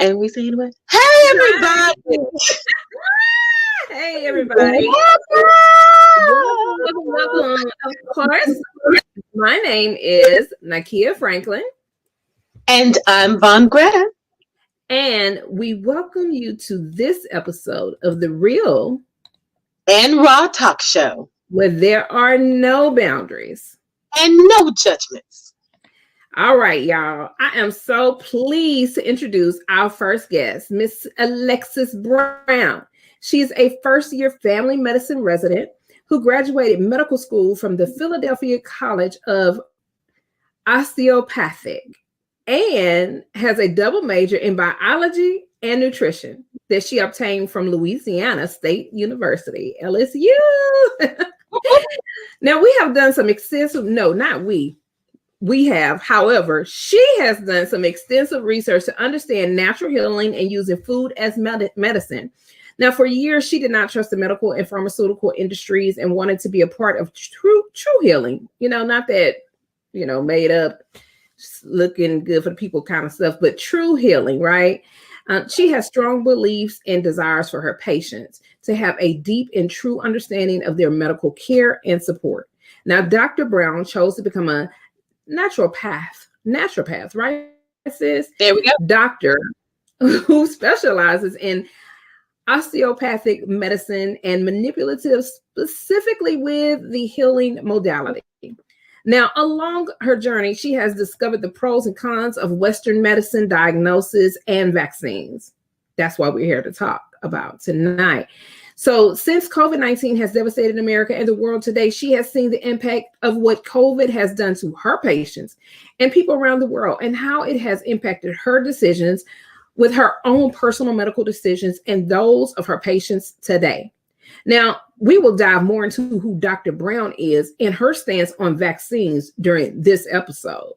And we say anyway, hey everybody. Hey everybody. Welcome. Of course, my name is Nakia Franklin. And I'm Vawn Gretta. And we welcome you to this episode of the Real and Raw Talk Show, where there are no boundaries and no judgments. All right, y'all. I am so pleased to introduce our first guest, Miss Alexis Brown. She's a first-year family medicine resident who graduated medical school from the Philadelphia College of Osteopathic and has a double major in biology and nutrition that she obtained from Louisiana State University, LSU. Now, we have done some extensive, we have, however, she has done some extensive research to understand natural healing and using food as medicine. Now, for years, she did not trust the medical and pharmaceutical industries and wanted to be a part of true healing. Not that, made up, looking good for the people kind of stuff, but true healing, right? She has strong beliefs and desires for her patients to have a deep and true understanding of their medical care and support. Now, Dr. Brown chose to become a naturopath, right, sis? There we go. Doctor who specializes in osteopathic medicine and manipulative, specifically with the healing modality. Now, along her journey, she has discovered the pros and cons of Western medicine, diagnosis, and vaccines. That's what we're here to talk about tonight. So since COVID-19 has devastated America and the world today, she has seen the impact of what COVID has done to her patients and people around the world and how it has impacted her decisions with her own personal medical decisions and those of her patients today. Now, we will dive more into who Dr. Brown is and her stance on vaccines during this episode.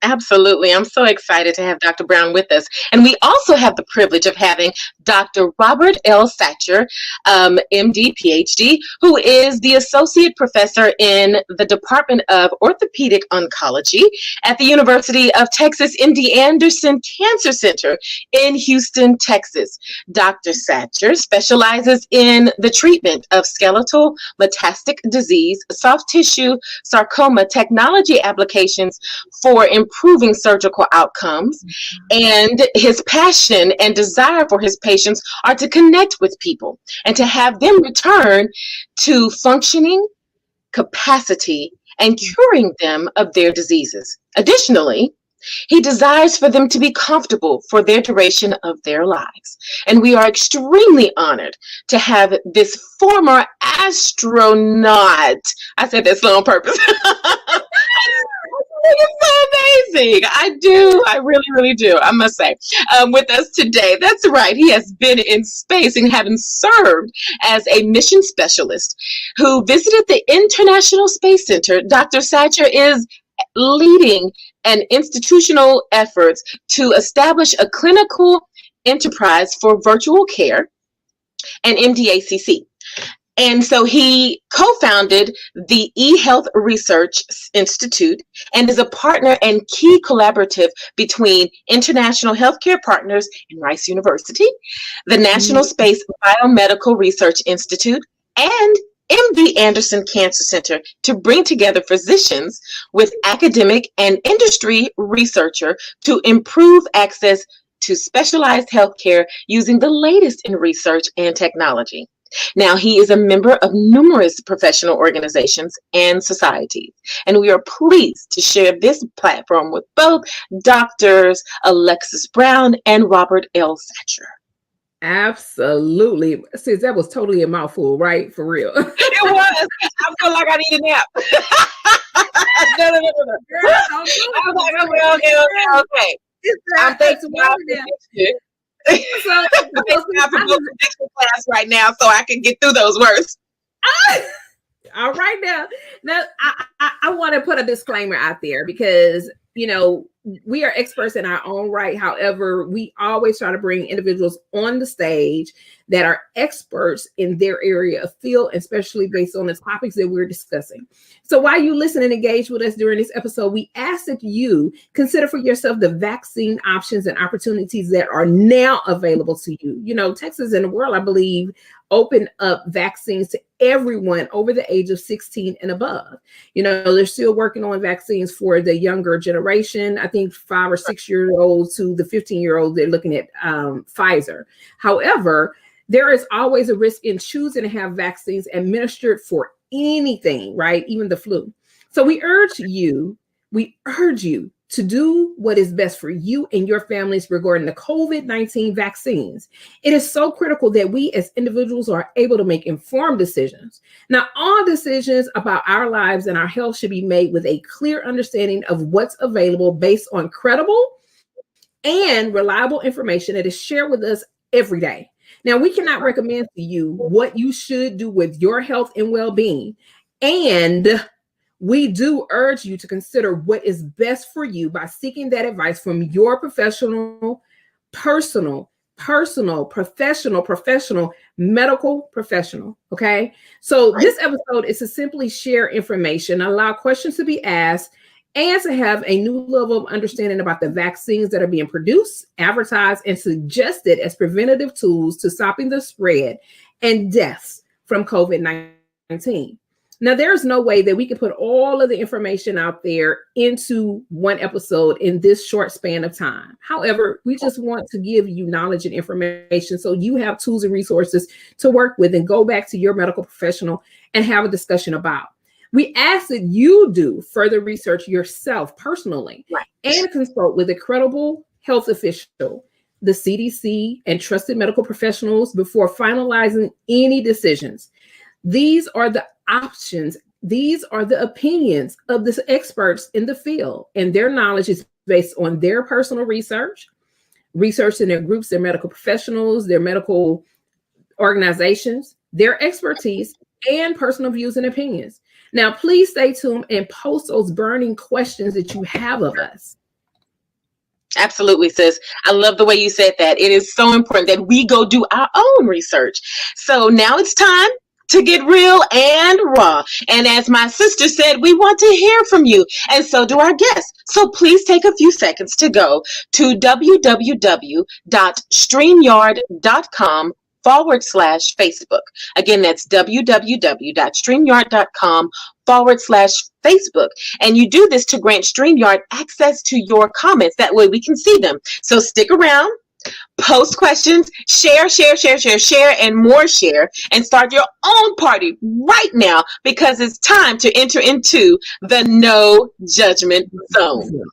Absolutely. I'm so excited to have Dr. Brown with us. And we also have the privilege of having Dr. Robert L. Satcher, MD, PhD, who is the Associate Professor in the Department of Orthopedic Oncology at the University of Texas MD Anderson Cancer Center in Houston, Texas. Dr. Satcher specializes in the treatment of skeletal metastatic disease, soft tissue sarcoma technology applications for improving surgical outcomes, and his passion and desire for his patients are to connect with people and to have them return to functioning capacity and curing them of their diseases. Additionally, he desires for them to be comfortable for their duration of their lives. And we are extremely honored to have this former astronaut. I said that slow on purpose. It's so amazing. I really, really do, I must say, with us today. That's right. He has been in space and having served as a mission specialist who visited the International Space Center. Dr. Satcher is leading an institutional efforts to establish a clinical enterprise for virtual care and MDACC. And so he co-founded the eHealth Research Institute and is a partner and key collaborative between International Healthcare Partners and Rice University, the National Space Biomedical Research Institute, and MD Anderson Cancer Center to bring together physicians with academic and industry researcher to improve access to specialized healthcare using the latest in research and technology. Now, he is a member of numerous professional organizations and societies, and we are pleased to share this platform with both Doctors Alexis Brown and Robert L. Satcher. Absolutely. Sis, that was totally a mouthful, right? For real. It was. I feel like I need a nap. No. Girl, I was like, okay. I'm thanking God for this. I'm thanking God for going to diction class right now so I can get through those words. All right now. Now, I want to put a disclaimer out there because, we are experts in our own right. However, we always try to bring individuals on the stage that are experts in their area of field, especially based on the topics that we're discussing. So while you listen and engage with us during this episode, we ask that you consider for yourself the vaccine options and opportunities that are now available to you. You know, Texas and the world, I believe, open up vaccines to everyone over the age of 16 and above. You know, they're still working on vaccines for the younger generation. I think 5 or 6 year olds to the 15-year-olds, they're looking at Pfizer. However, there is always a risk in choosing to have vaccines administered for anything, right? Even the flu. So we urge you to do what is best for you and your families regarding the COVID-19 vaccines. It is so critical that we as individuals are able to make informed decisions. Now, all decisions about our lives and our health should be made with a clear understanding of what's available based on credible and reliable information that is shared with us every day. Now, we cannot recommend to you what you should do with your health and well-being. And we do urge you to consider what is best for you by seeking that advice from your professional medical professional. Okay. So this episode is to simply share information, allow questions to be asked, and to have a new level of understanding about the vaccines that are being produced, advertised, and suggested as preventative tools to stopping the spread and deaths from COVID-19. Now, there's no way that we can put all of the information out there into one episode in this short span of time. However, we just want to give you knowledge and information so you have tools and resources to work with and go back to your medical professional and have a discussion about. We ask that you do further research yourself personally and consult with a credible health official, the CDC, and trusted medical professionals before finalizing any decisions. These are the options. These are the opinions of the experts in the field, and their knowledge is based on their personal research in their groups, their medical professionals, their medical organizations, their expertise, and personal views and opinions. Now, please stay tuned and post those burning questions that you have of us. Absolutely, sis. I love the way you said that. It is so important that we go do our own research. So now it's time to get real and raw. And as my sister said, we want to hear from you. And so do our guests. So please take a few seconds to go to www.streamyard.com/Facebook. Again, that's www.streamyard.com/Facebook. And you do this to grant StreamYard access to your comments. That way we can see them. So stick around, post questions, share, and more share, and start your own party right now, because it's time to enter into the No Judgment Zone. No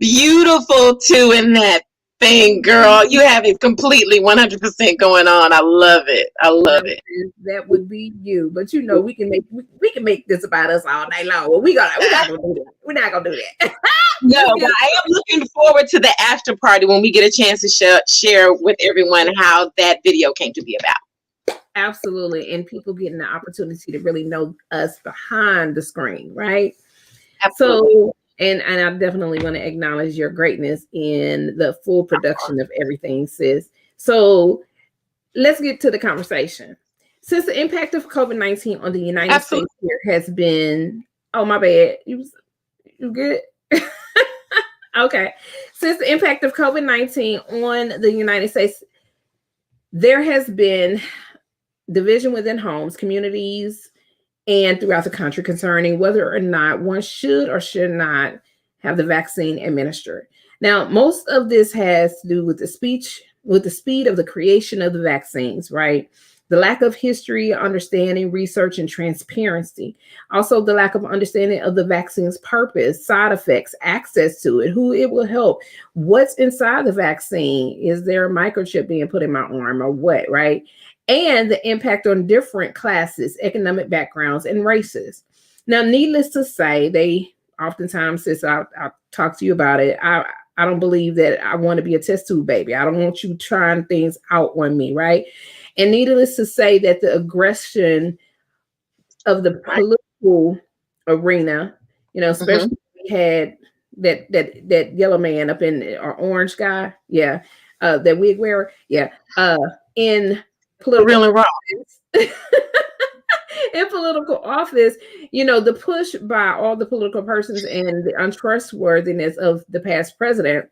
beautiful too in that thing, girl. You have it completely 100% going on. I love it. I love it. That would be you, but you know we can make this about us all night long. Well, we're not gonna do that. We're not gonna do that. No, but I am looking forward to the after party when we get a chance to share with everyone how that video came to be about. Absolutely, and people getting the opportunity to really know us behind the screen, right? Absolutely. So, and I definitely want to acknowledge your greatness in the full production of everything, sis. So let's get to the conversation. Since the impact of COVID-19 on the United States here has been, oh, my bad. You good? Okay. Since the impact of COVID-19 on the United States, there has been division within homes, communities, and throughout the country concerning whether or not one should or should not have the vaccine administered. Now, most of this has to do with the speed of the creation of the vaccines, right? The lack of history, understanding, research, and transparency. Also, the lack of understanding of the vaccine's purpose, side effects, access to it, who it will help, what's inside the vaccine. Is there a microchip being put in my arm or what, right? And the impact on different classes, economic backgrounds, and races. Now, needless to say, they oftentimes, since I'll talk to you about it, I don't believe that I want to be a test tube baby. I don't want you trying things out on me, right? And needless to say that the aggression of the political arena, you know, especially we had that yellow man up in our orange guy, that wig wearer, in political office, in political office, you know, the push by all the political persons and the untrustworthiness of the past president,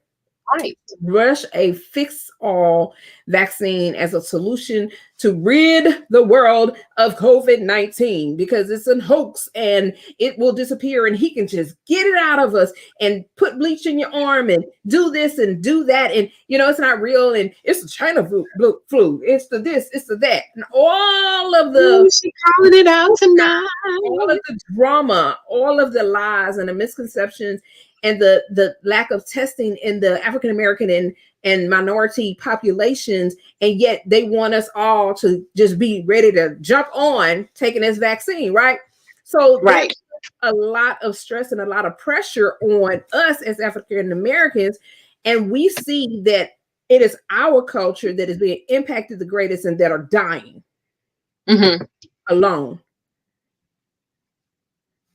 rush a fix-all vaccine as a solution to rid the world of COVID-19 because it's a hoax and it will disappear and he can just get it out of us and put bleach in your arm and do this and do that. And, you know, it's not real. And it's the China flu. It's the this, it's the that. And all of the... she calling it out tonight. All of the drama, all of the lies and the misconceptions and the lack of testing in the African-American and minority populations, and yet they want us all to just be ready to jump on taking this vaccine, right? So there's a lot of stress and a lot of pressure on us as African-Americans, and we see that it is our culture that is being impacted the greatest and that are dying alone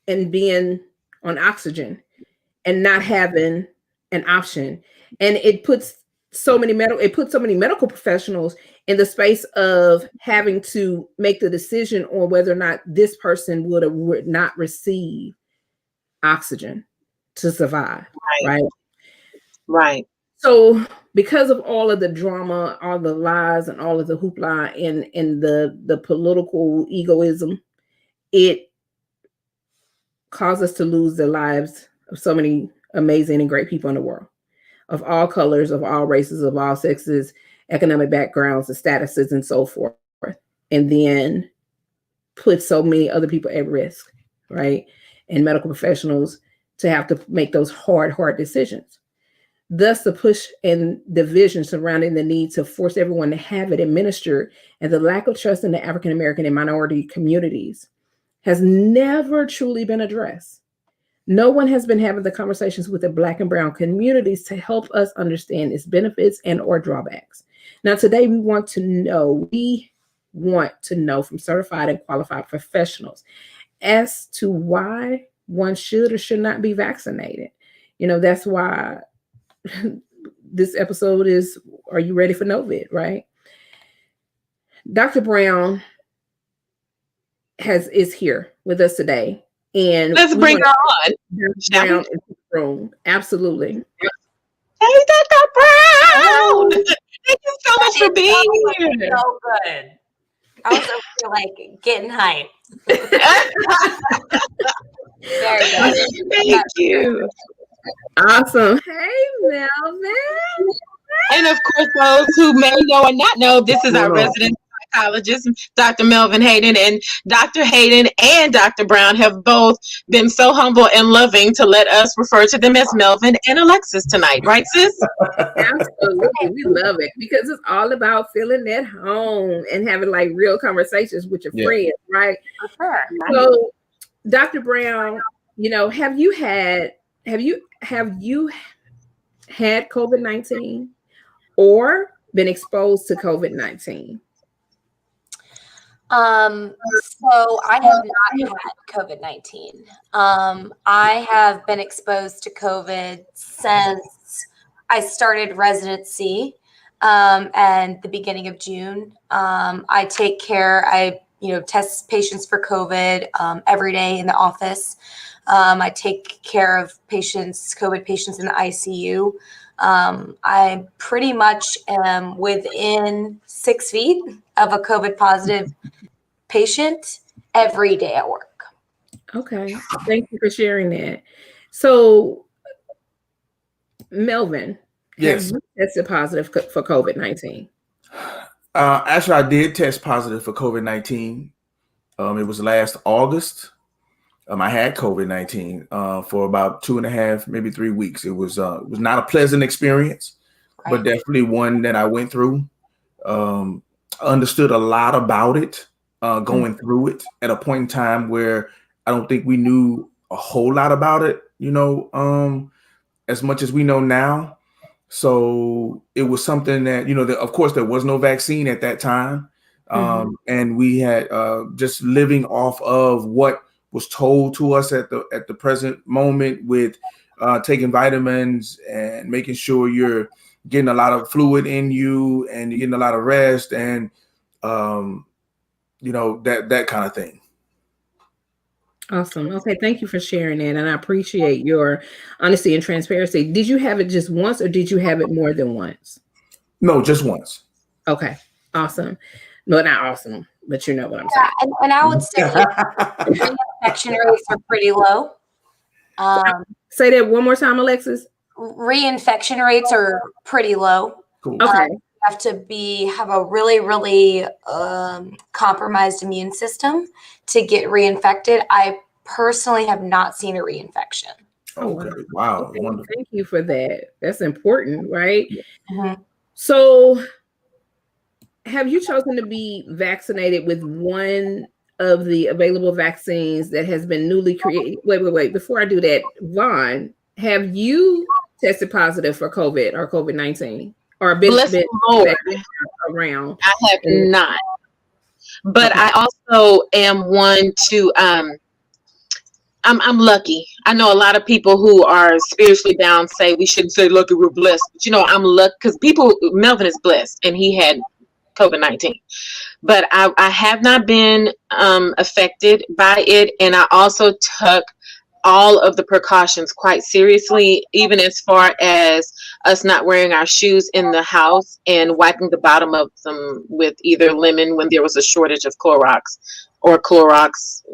and being on oxygen and not having an option. And it puts so many medical professionals in the space of having to make the decision on whether or not this person would or would not receive oxygen to survive. Right. So because of all of the drama, all the lies and all of the hoopla and the political egoism, it caused us to lose the lives of so many amazing and great people in the world, of all colors, of all races, of all sexes, economic backgrounds, and statuses, and so forth, and then put so many other people at risk, right? And medical professionals to have to make those hard decisions. Thus, the push and division surrounding the need to force everyone to have it administered and the lack of trust in the African American and minority communities has never truly been addressed. No one has been having the conversations with the Black and Brown communities to help us understand its benefits and or drawbacks. Now, today we want to know from certified and qualified professionals as to why one should or should not be vaccinated. You know, that's why this episode is, are you ready for NO-vid, right? Dr. Brown is here with us today. And let's bring her on. Brown in the room. Absolutely. Hey, Dr. Brown. Thank you so much for being here. So good. I also feel like getting hyped. Very good. Thank you. Awesome. Hey, Melvin. And of course, those who may know or not know, this is our resident gynecologist, Dr. Melvin Hayden, and Dr. Hayden and Dr. Brown have both been so humble and loving to let us refer to them as Melvin and Alexis tonight, right, sis? Absolutely. We love it because it's all about feeling at home and having like real conversations with your friends, right? For sure. So, Dr. Brown, have you had COVID-19 or been exposed to COVID-19? So I have not had COVID-19. I have been exposed to COVID since I started residency and the beginning of June. I test patients for COVID every day in the office. I take care of COVID patients in the ICU. I pretty much am within 6 feet of a COVID positive patient every day at work. Okay. Thank you for sharing that. So, Melvin, yes, have you tested positive for COVID-19? Actually, I did test positive for COVID-19. It was last August. I had COVID-19 for about 2.5, maybe 3 weeks. It was not a pleasant experience, but definitely one that I went through. Understood a lot about it going through it at a point in time where I don't think we knew a whole lot about it, as much as we know now. So it was something that, of course, there was no vaccine at that time. And we had just living off of what was told to us at the present moment with taking vitamins and making sure you're getting a lot of fluid in you and you're getting a lot of rest and, that kind of thing. Awesome. Okay. Thank you for sharing that. And I appreciate your honesty and transparency. Did you have it just once or did you have it more than once? No, just once. Okay. Awesome. No, not awesome, but you know what I'm saying. And I would say reinfection rates are pretty low. Say that one more time, Alexis. Reinfection rates are pretty low. Cool. Okay. You have to have a really, really compromised immune system to get reinfected. I personally have not seen a reinfection. Okay. Wow. Okay. Wonderful. Thank you for that. That's important, right? Mm-hmm. So, have you chosen to be vaccinated with one of the available vaccines that has been newly created? Wait. Before I do that, Vawn, have you tested positive for COVID or COVID-19? Or been around? I have not. But okay. I also am one to I'm lucky. I know a lot of people who are spiritually bound say we shouldn't say lucky, we're blessed. But I'm lucky because Melvin is blessed and he had COVID-19. But I have not been affected by it. And I also took all of the precautions quite seriously, even as far as us not wearing our shoes in the house and wiping the bottom of them with either lemon when there was a shortage of Clorox,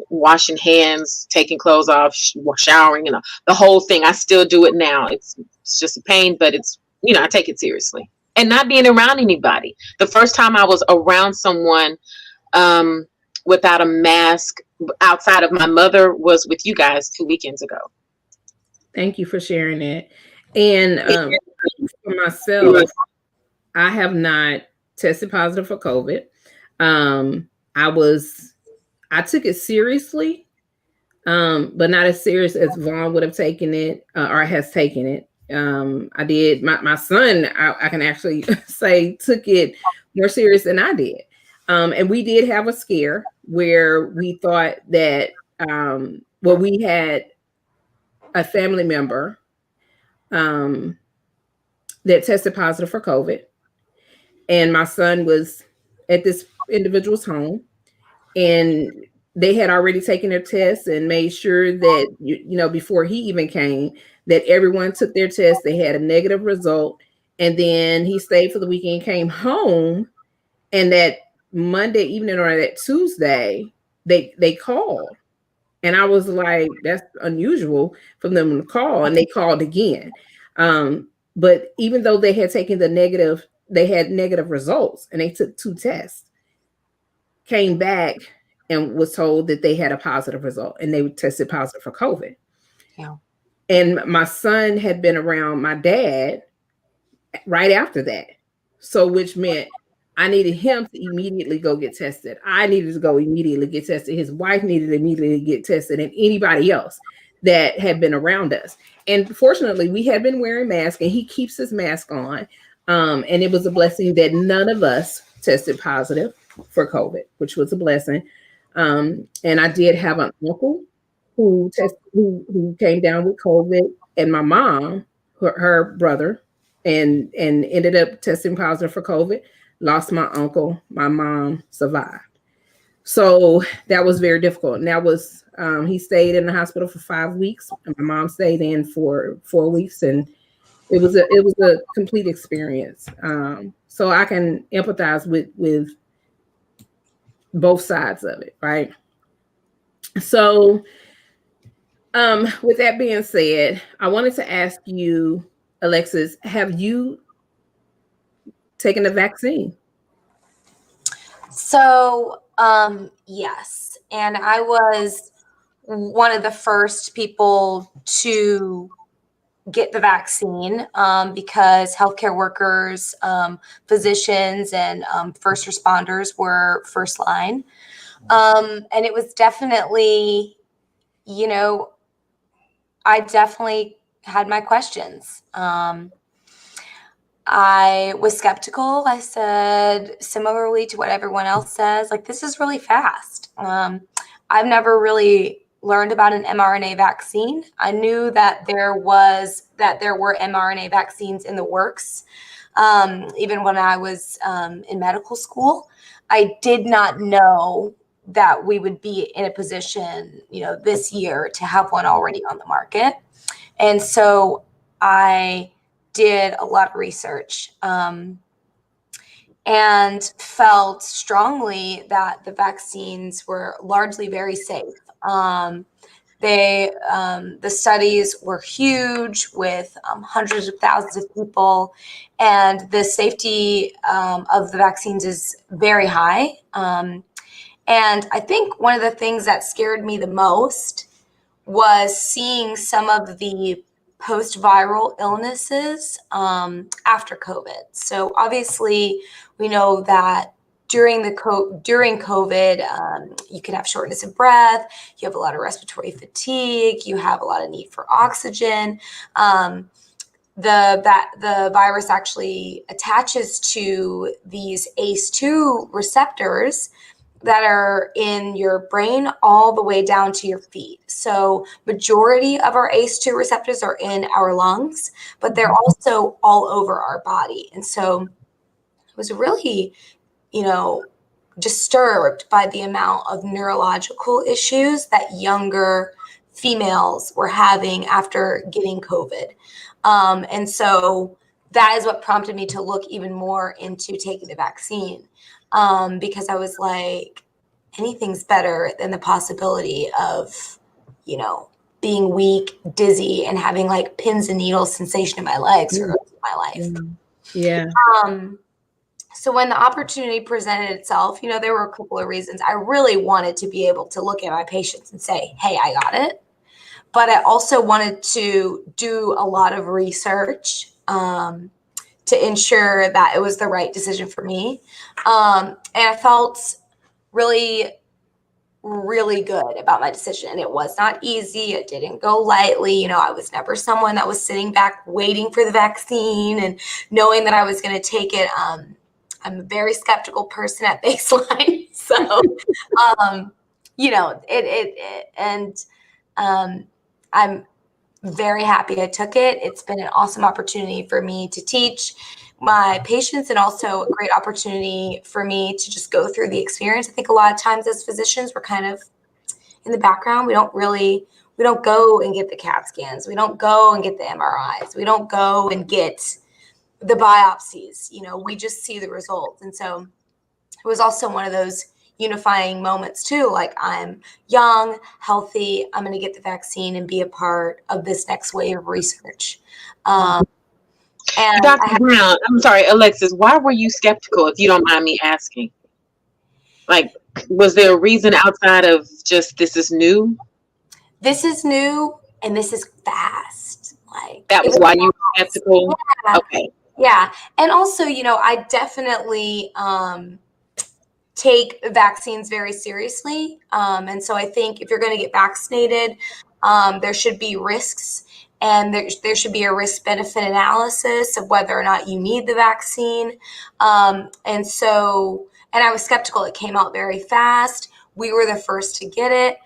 washing hands, taking clothes off, showering, the whole thing. I still do it now. It's just a pain, but it's, I take it seriously. And not being around anybody. The first time I was around someone without a mask outside of my mother was with you guys 2 weekends ago. Thank you for sharing that. And for myself, I have not tested positive for COVID. I took it seriously, but not as serious as Vawn would have taken it or has taken it. I did. My son, I can actually say, took it more serious than I did. And we did have a scare where we thought that, we had a family member that tested positive for COVID. And my son was at this individual's home and they had already taken their tests and made sure that, before he even came, that everyone took their test. They had a negative result. And then he stayed for the weekend, came home, and that Monday evening or that Tuesday, they called. And I was like, that's unusual for them to call. And they called again. But even though they had taken they had negative results and they took 2 tests. came back and was told that they had a positive result and they tested positive for COVID. Yeah. And my son had been around my dad right after that. So, which meant I needed him to immediately go get tested. I needed to go immediately get tested. His wife needed to immediately get tested, and anybody else that had been around us. And fortunately, we had been wearing masks, and he keeps his mask on. And it was a blessing that none of us tested positive for COVID, which was a blessing. And I did have an uncle who came down with COVID, and my mom, her brother, and ended up testing positive for COVID. Lost my uncle. My mom survived. So that was very difficult. And that was he stayed in the hospital for 5 weeks, and my mom stayed in for 4 weeks, and it was a complete experience. So I can empathize with both sides of it, right? So with that being said, I wanted to ask you, Alexis, have you taken the vaccine? So, yes. And I was one of the first people to get the vaccine because healthcare workers, physicians, and first responders were first line. And it was definitely, I definitely had my questions. I was skeptical. I said, similarly to what everyone else says, like, this is really fast. I've never really learned about an mRNA vaccine. I knew that there were mRNA vaccines in the works, even when I was in medical school. I did not know that we would be in a position, this year to have one already on the market. And so I did a lot of research and felt strongly that the vaccines were largely very safe. The studies were huge with hundreds of thousands of people, and the safety of the vaccines is very high. And I think one of the things that scared me the most was seeing some of the post-viral illnesses after COVID. So obviously, we know that during COVID, you can have shortness of breath, you have a lot of respiratory fatigue, you have a lot of need for oxygen. The virus actually attaches to these ACE2 receptors that are in your brain all the way down to your feet. So majority of our ACE2 receptors are in our lungs, but they're also all over our body. And so I was really, disturbed by the amount of neurological issues that younger females were having after getting COVID. And so that is what prompted me to look even more into taking the vaccine. Because I was like, anything's better than the possibility of, being weak, dizzy, and having like pins and needles sensation in my legs for the rest of my life. Yeah. So when the opportunity presented itself, there were a couple of reasons. I really wanted to be able to look at my patients and say, hey, I got it. But I also wanted to do a lot of research to ensure that it was the right decision for me. And I felt really, really good about my decision. And it was not easy. It didn't go lightly. I was never someone that was sitting back waiting for the vaccine and knowing that I was going to take it. I'm a very skeptical person at baseline. So, I'm very happy I took it. It's been an awesome opportunity for me to teach my patients, and also a great opportunity for me to just go through the experience. I think a lot of times as physicians, we're kind of in the background. We don't go and get the CAT scans. We don't go and get the MRIs. We don't go and get the biopsies. We just see the results. And so it was also one of those unifying moments too. Like, I'm young, healthy, I'm going to get the vaccine and be a part of this next wave of research. And Dr. Brown, I'm sorry, Alexis, why were you skeptical, if you don't mind me asking? Like, was there a reason outside of just this is new? This is new and this is fast. Like That was why you were skeptical? Yeah. Okay. Yeah. And also, I definitely take vaccines very seriously. And so I think if you're going to get vaccinated, there should be risks, and there should be a risk-benefit analysis of whether or not you need the vaccine. And I was skeptical. It came out very fast. We were the first to get it.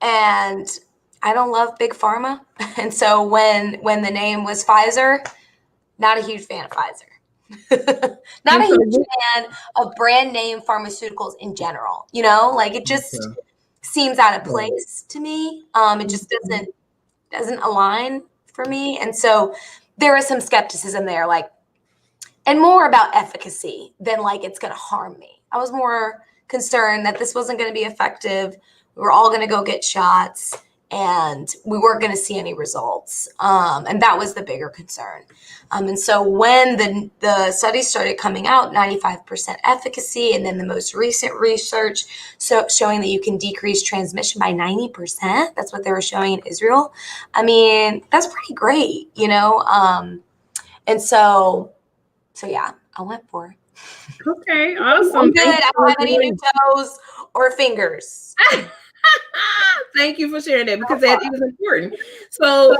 And I don't love big pharma. And so when the name was Pfizer, not a huge fan of Pfizer. Not a huge fan of brand name pharmaceuticals in general. Like it just seems out of place to me. It just doesn't align for me. And so there is some skepticism there, like, and more about efficacy than like it's going to harm me. I was more concerned that this wasn't going to be effective. We were all going to go get shots and we weren't going to see any results. And that was the bigger concern. And so when the studies started coming out, 95% efficacy, and then the most recent research showing that you can decrease transmission by 90%. That's what they were showing in Israel. I mean, that's pretty great, And so yeah, I went for it. Okay, awesome. I'm good. I don't have any new toes or fingers. Thank you for sharing that, because it was important. So,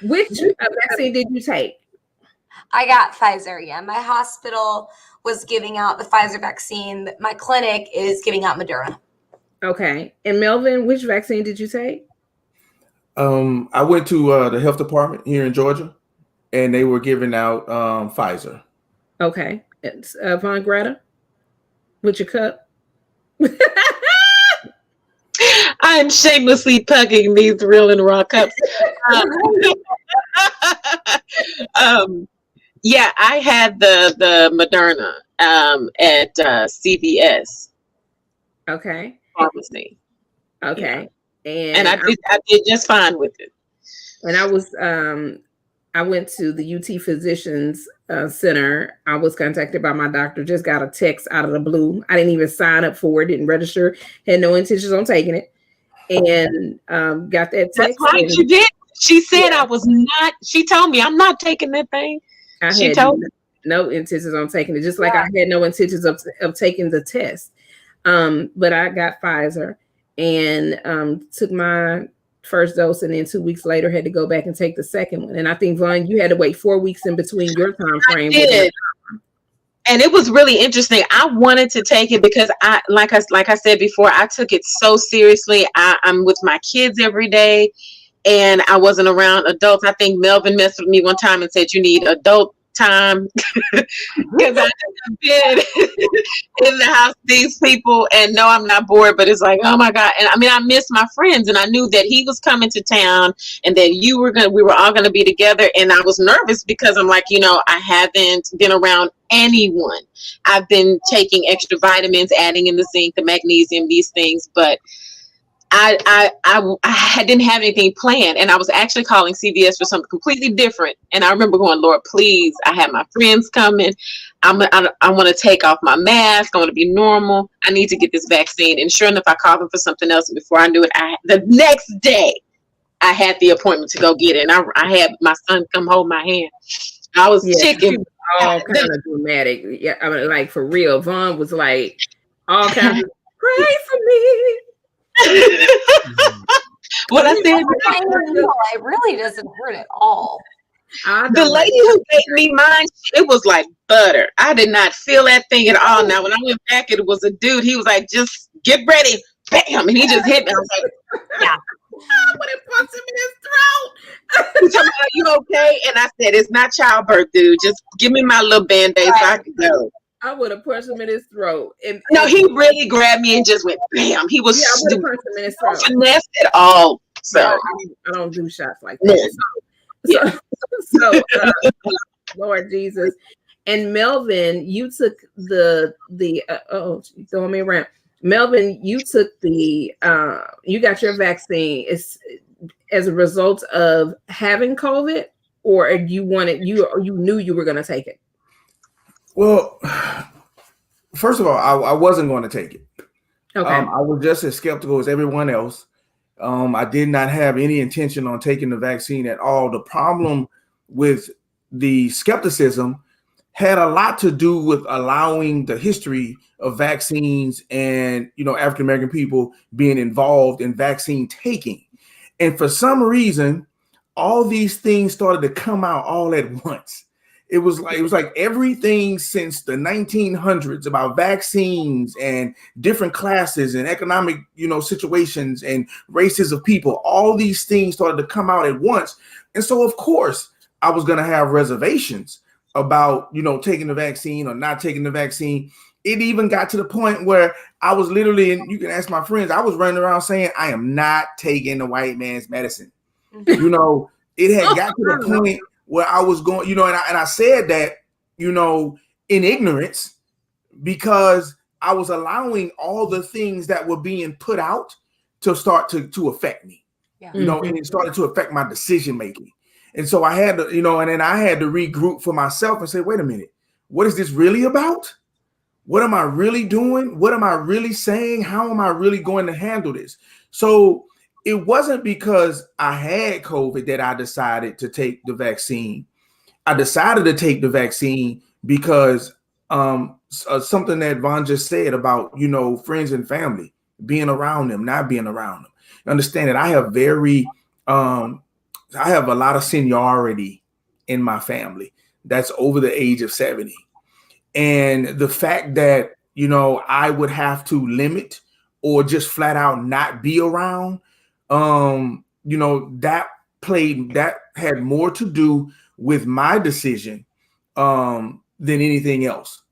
which vaccine did you take? I got Pfizer. Yeah, my hospital was giving out the Pfizer vaccine. My clinic is giving out Moderna. Okay, and Melvin, which vaccine did you take? I went to the health department here in Georgia, and they were giving out Pfizer. Okay, it's Vawn, Gretta, with your cup. I'm shamelessly pugging these real and raw cups. Yeah, I had the Moderna at CVS. Okay. Pharmacy. Okay. Yeah. And I did just fine with it. And I went to the UT Physicians Center. I was contacted by my doctor, just got a text out of the blue. I didn't even sign up for it, didn't register, had no intentions on taking it. And got that text. That's right, you did. She said I was not, she told me I'm not taking that thing. She told me. No intentions on taking it, just like I had no intentions of taking the test. But I got Pfizer and took my first dose, and then 2 weeks later had to go back and take the second one. And I think, Vawn, you had to wait 4 weeks in between your time frame. I did. And it was really interesting. I wanted to take it because like I said before, I took it so seriously. I'm with my kids every day, and I wasn't around adults. I think Melvin messed with me one time and said, you need adult time, because I've been in the house with these people, and no, I'm not bored, but it's like, oh my God. And I mean, I miss my friends, and I knew that he was coming to town, and that we were all gonna be together. And I was nervous because I'm like, I haven't been around anyone. I've been taking extra vitamins, adding in the zinc, the magnesium, these things, but I didn't have anything planned, and I was actually calling CVS for something completely different. And I remember going, Lord, please, I have my friends coming. I want to take off my mask. I want to be normal. I need to get this vaccine. And sure enough, I called them for something else. And before I knew it, the next day, I had the appointment to go get it. And I had my son come hold my hand. I was chicken. All kind of dramatic. Yeah, I mean, like, for real. Vawn was like, all kinds of, pray for me. What I said, it really doesn't hurt at all. The lady who gave me mine, it was like butter. I did not feel that thing at all. Now, when I went back, it was a dude. He was like, just get ready. Bam. And he just hit me. I was like, yeah. I would have punched him in his throat. He told me, are you okay? And I said, it's not childbirth, dude. Just give me my little Band-Aid so I can go. I would have punched him in his throat. No, he really grabbed me and just went bam. He was I would have punched him in his throat. Finesse at all. So I don't do shots like that. So Lord Jesus. And Melvin, you took throwing me around. Melvin, you took you got your vaccine as a result of having COVID, or you knew you were going to take it? Well, First of all, I wasn't going to take it. Okay. I was just as skeptical as everyone else. I did not have any intention on taking the vaccine at all. The problem with the skepticism had a lot to do with allowing the history of vaccines and, African American people being involved in vaccine taking. And for some reason, all these things started to come out all at once. It was like everything since the 1900s about vaccines and different classes and economic, situations and races of people. All these things started to come out at once. And so, of course, I was going to have reservations about, taking the vaccine or not taking the vaccine. It even got to the point where I was literally, and you can ask my friends, I was running around saying, I am not taking the white man's medicine. It had got to the point where I was going, and I said that, in ignorance, because I was allowing all the things that were being put out to start to affect me, and it started to affect my decision making. And so I had to, and then I had to regroup for myself and say, wait a minute, what is this really about? What am I really doing? What am I really saying? How am I really going to handle this? So it wasn't because I had COVID that I decided to take the vaccine. I decided to take the vaccine because something that Vawn just said about, friends and family, being around them, not being around them. Understand that I have I have a lot of seniority in my family that's over the age of 70. And the fact that, I would have to limit or just flat out not be around, that had more to do with my decision than anything else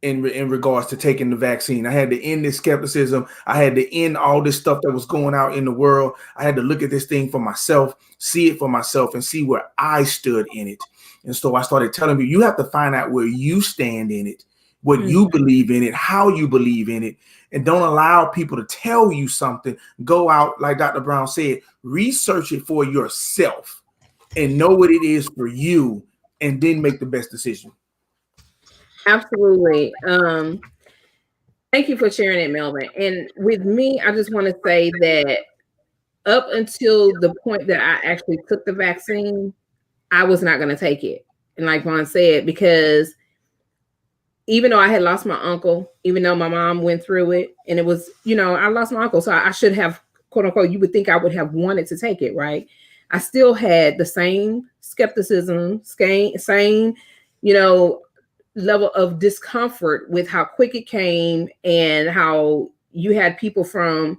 in regards to taking the vaccine. I had to end this skepticism. I had to end all this stuff that was going out in the world. I had to look at this thing for myself, see it for myself, and see where I stood in it. And so I started telling you, you have to find out where you stand in it, what you believe in it, how you believe in it, and don't allow people to tell you something. Go out, like Dr. Brown said, research it for yourself and know what it is for you, and then make the best decision. Absolutely. Thank you for sharing it, Melvin. And with me, I just want to say that up until the point that I actually took the vaccine, I was not going to take it. And like Vawn said, because even though I had lost my uncle, even though my mom went through it, and it was, I lost my uncle, so I should have, quote unquote, you would think I would have wanted to take it, right? I still had the same skepticism, same, level of discomfort with how quick it came and how you had people from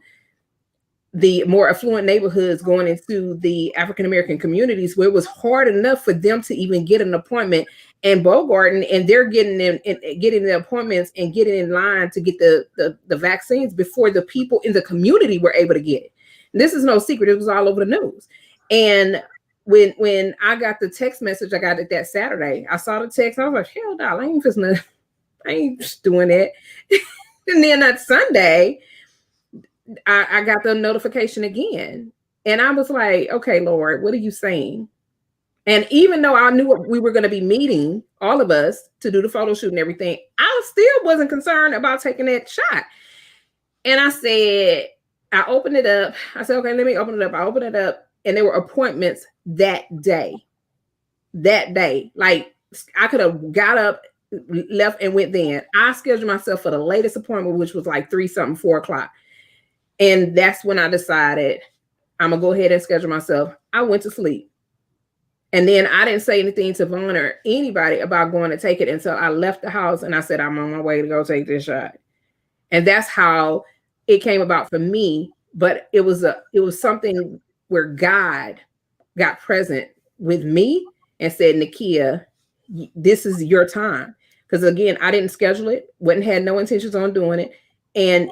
the more affluent neighborhoods going into the African-American communities where it was hard enough for them to even get an appointment and Bogarting, and they're getting the appointments and getting in line to get the vaccines before the people in the community were able to get it. And this is no secret. It was all over the news. And when I got the text message, I got it that Saturday. I saw the text. I was like, hell no, I ain't doing that. And then that Sunday, I got the notification again. And I was like, okay, Lord, what are you saying? And even though I knew we were going to be meeting, all of us, to do the photo shoot and everything, I still wasn't concerned about taking that shot. And I opened it up. I said, okay, let me open it up. I opened it up. And there were appointments that day. Like I could have got up, left, and went then. I scheduled myself for the latest appointment, which was like 4 o'clock. And that's when I decided I'm going to go ahead and schedule myself. I went to sleep. And then I didn't say anything to Vawn or anybody about going to take it until I left the house and I said, I'm on my way to go take this shot. And that's how it came about for me. But it was something where God got present with me and said, Nakia, this is your time. Because again, I didn't schedule it, had no intentions on doing it. And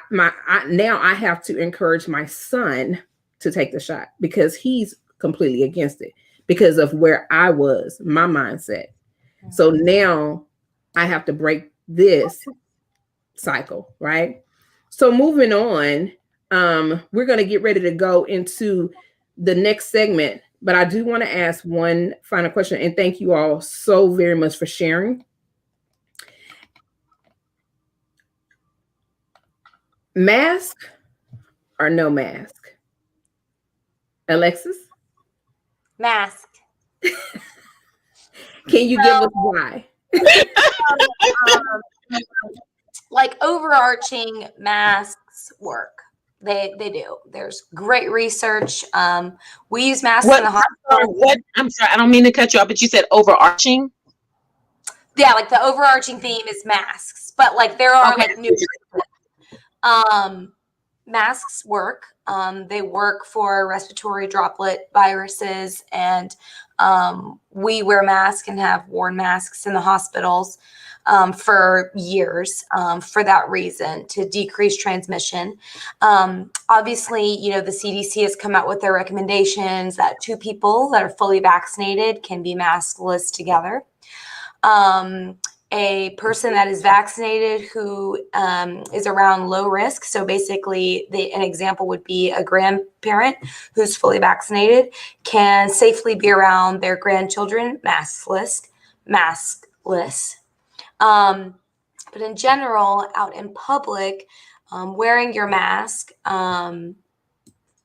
now I have to encourage my son to take the shot because he's completely against it because of where I was, my mindset. So now I have to break this cycle, right? So moving on, we're going to get ready to go into the next segment, but I do want to ask one final question, and thank you all so very much for sharing. Mask or no mask? Alexis? Mask. Can you give us why? Like overarching, masks work. They do. There's great research. We use masks in the hospital. I'm sorry, I don't mean to cut you off, but you said overarching. Yeah, like the overarching theme is masks, but like there are like new. Masks work. They work for respiratory droplet viruses, and we wear masks and have worn masks in the hospitals for years for that reason, to decrease transmission. Obviously, you know, the CDC has come out with their recommendations that 2 people that are fully vaccinated can be maskless together. A person that is vaccinated who is around low risk. So basically, an example would be a grandparent who's fully vaccinated can safely be around their grandchildren maskless. But in general, out in public, wearing your mask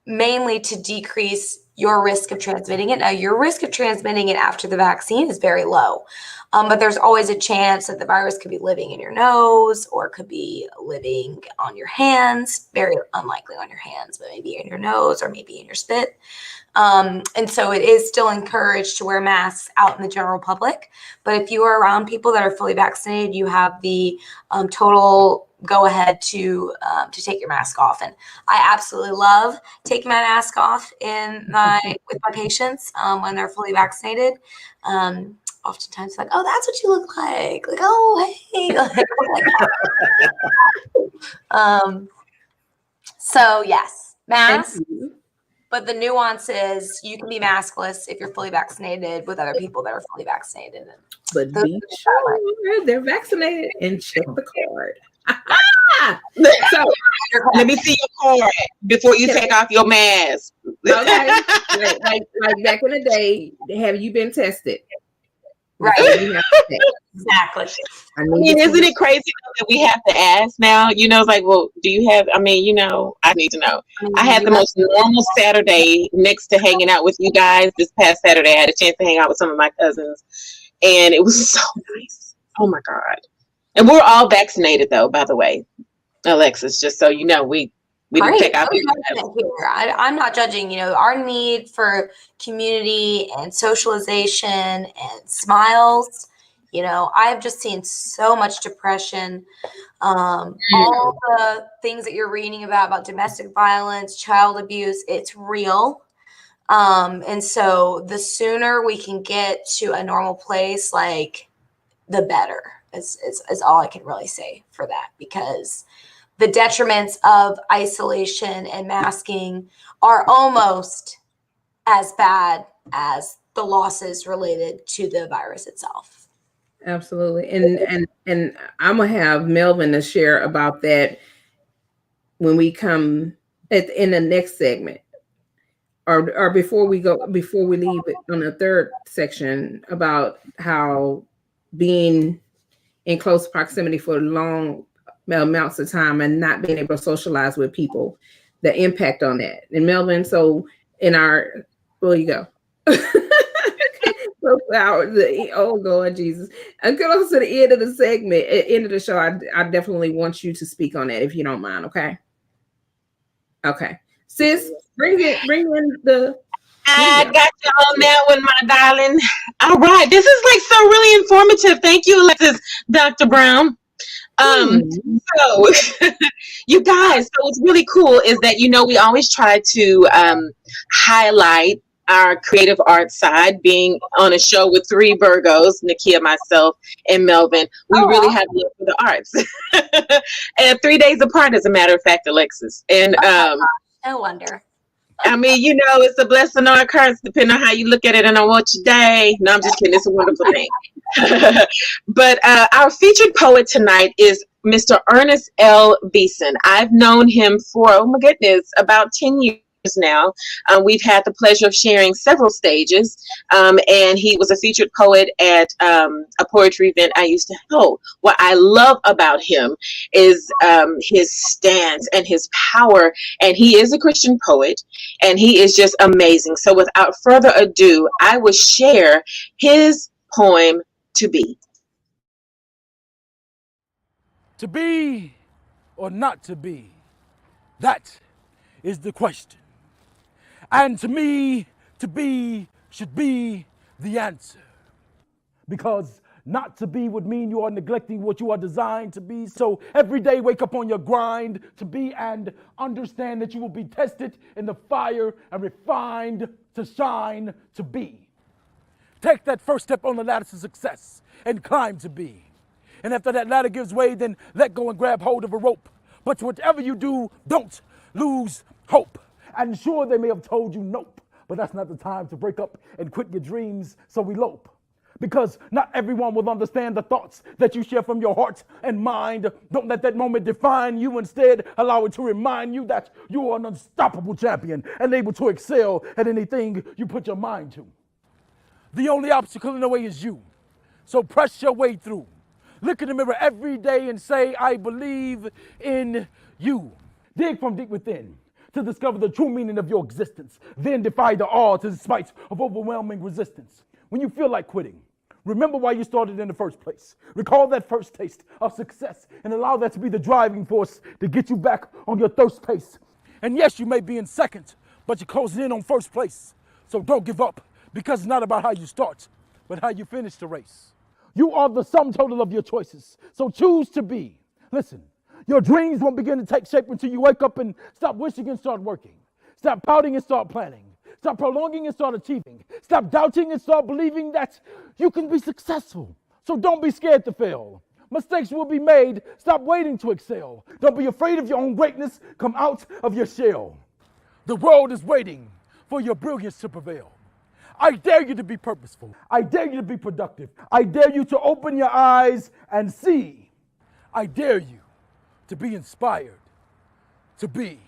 mainly to decrease your risk of transmitting it. Now, your risk of transmitting it after the vaccine is very low, but there's always a chance that the virus could be living in your nose or could be living on your hands. Very unlikely on your hands, but maybe in your nose or maybe in your spit. And so it is still encouraged to wear masks out in the general public. But if you are around people that are fully vaccinated, you have the total go ahead to take your mask off. And I absolutely love taking my mask off with my patients when they're fully vaccinated. Oftentimes like, oh, that's what you look like. Like, oh, hey. So yes, mask. But the nuance is you can be maskless if you're fully vaccinated with other people that are fully vaccinated. But be sure they're vaccinated and check the card. So let me see your card before you take off your mask. Okay. like back in the day, have you been tested? Right. Exactly. I mean, isn't it crazy that we have to ask now? You know, it's like, well, do you have, I mean, you know, I need to know. I had the most normal Saturday next to hanging out with you guys. This past Saturday, I had a chance to hang out with some of my cousins, and it was so nice. Oh my God. And we're all vaccinated, though, by the way, Alexis, just so you know, we didn't take out I'm not judging, you know, our need for community and socialization and smiles. You know, I've just seen so much depression. All the things that you're reading about domestic violence, child abuse, it's real. And so the sooner we can get to a normal place, like the better is all I can really say for that, because the detriments of isolation and masking are almost as bad as the losses related to the virus itself. Absolutely. And I'm gonna have Melvin to share about that when we come in the next segment, or before we leave on the third section, about how being in close proximity for long amounts of time and not being able to socialize with people, the impact on that. And Melvin, so in our, well, you go. Oh Lord Jesus. And close to the end of the segment, end of the show, I definitely want you to speak on that if you don't mind, okay? Okay. Sis, bring in the I got you on that one, my darling. All right. This is like so really informative. Thank you, Alexis, Dr. Brown. So you guys, so what's really cool is that, you know, we always try to highlight our creative arts side, being on a show with 3 Virgos, Nakia, myself, and Melvin. We really have love for the arts. And 3 days apart, as a matter of fact, Alexis. And no wonder. I mean, you know, it's a blessing or a curse, depending on how you look at it and on what your day. No, I'm just kidding. It's a wonderful thing. But our featured poet tonight is Mr. Ernest L. Beason. I've known him for, oh my goodness, about 10 years. now. We've had the pleasure of sharing several stages, and he was a featured poet at a poetry event I used to hold. What I love about him is his stance and his power, and he is a Christian poet, and he is just amazing. So without further ado, I will share his poem, To Be. To be or not to be, that is the question. And to me, to be should be the answer. Because not to be would mean you are neglecting what you are designed to be. So every day wake up on your grind to be, and understand that you will be tested in the fire and refined to shine to be. Take that first step on the ladder to success and climb to be. And after that ladder gives way, then let go and grab hold of a rope. But whatever you do, don't lose hope. And sure, they may have told you nope, but that's not the time to break up and quit your dreams, so elope. Because not everyone will understand the thoughts that you share from your heart and mind. Don't let that moment define you. Instead, allow it to remind you that you are an unstoppable champion and able to excel at anything you put your mind to. The only obstacle in the way is you. So press your way through. Look in the mirror every day and say, I believe in you. Dig from deep within to discover the true meaning of your existence. Then defy the odds in spite of overwhelming resistance. When you feel like quitting, remember why you started in the first place. Recall that first taste of success and allow that to be the driving force to get you back on your thirst pace. And yes, you may be in second, but you're closing in on first place. So don't give up, because it's not about how you start, but how you finish the race. You are the sum total of your choices, so choose to be. Listen, your dreams won't begin to take shape until you wake up and stop wishing and start working. Stop pouting and start planning. Stop prolonging and start achieving. Stop doubting and start believing that you can be successful. So don't be scared to fail. Mistakes will be made. Stop waiting to excel. Don't be afraid of your own greatness. Come out of your shell. The world is waiting for your brilliance to prevail. I dare you to be purposeful. I dare you to be productive. I dare you to open your eyes and see. I dare you to be inspired to be.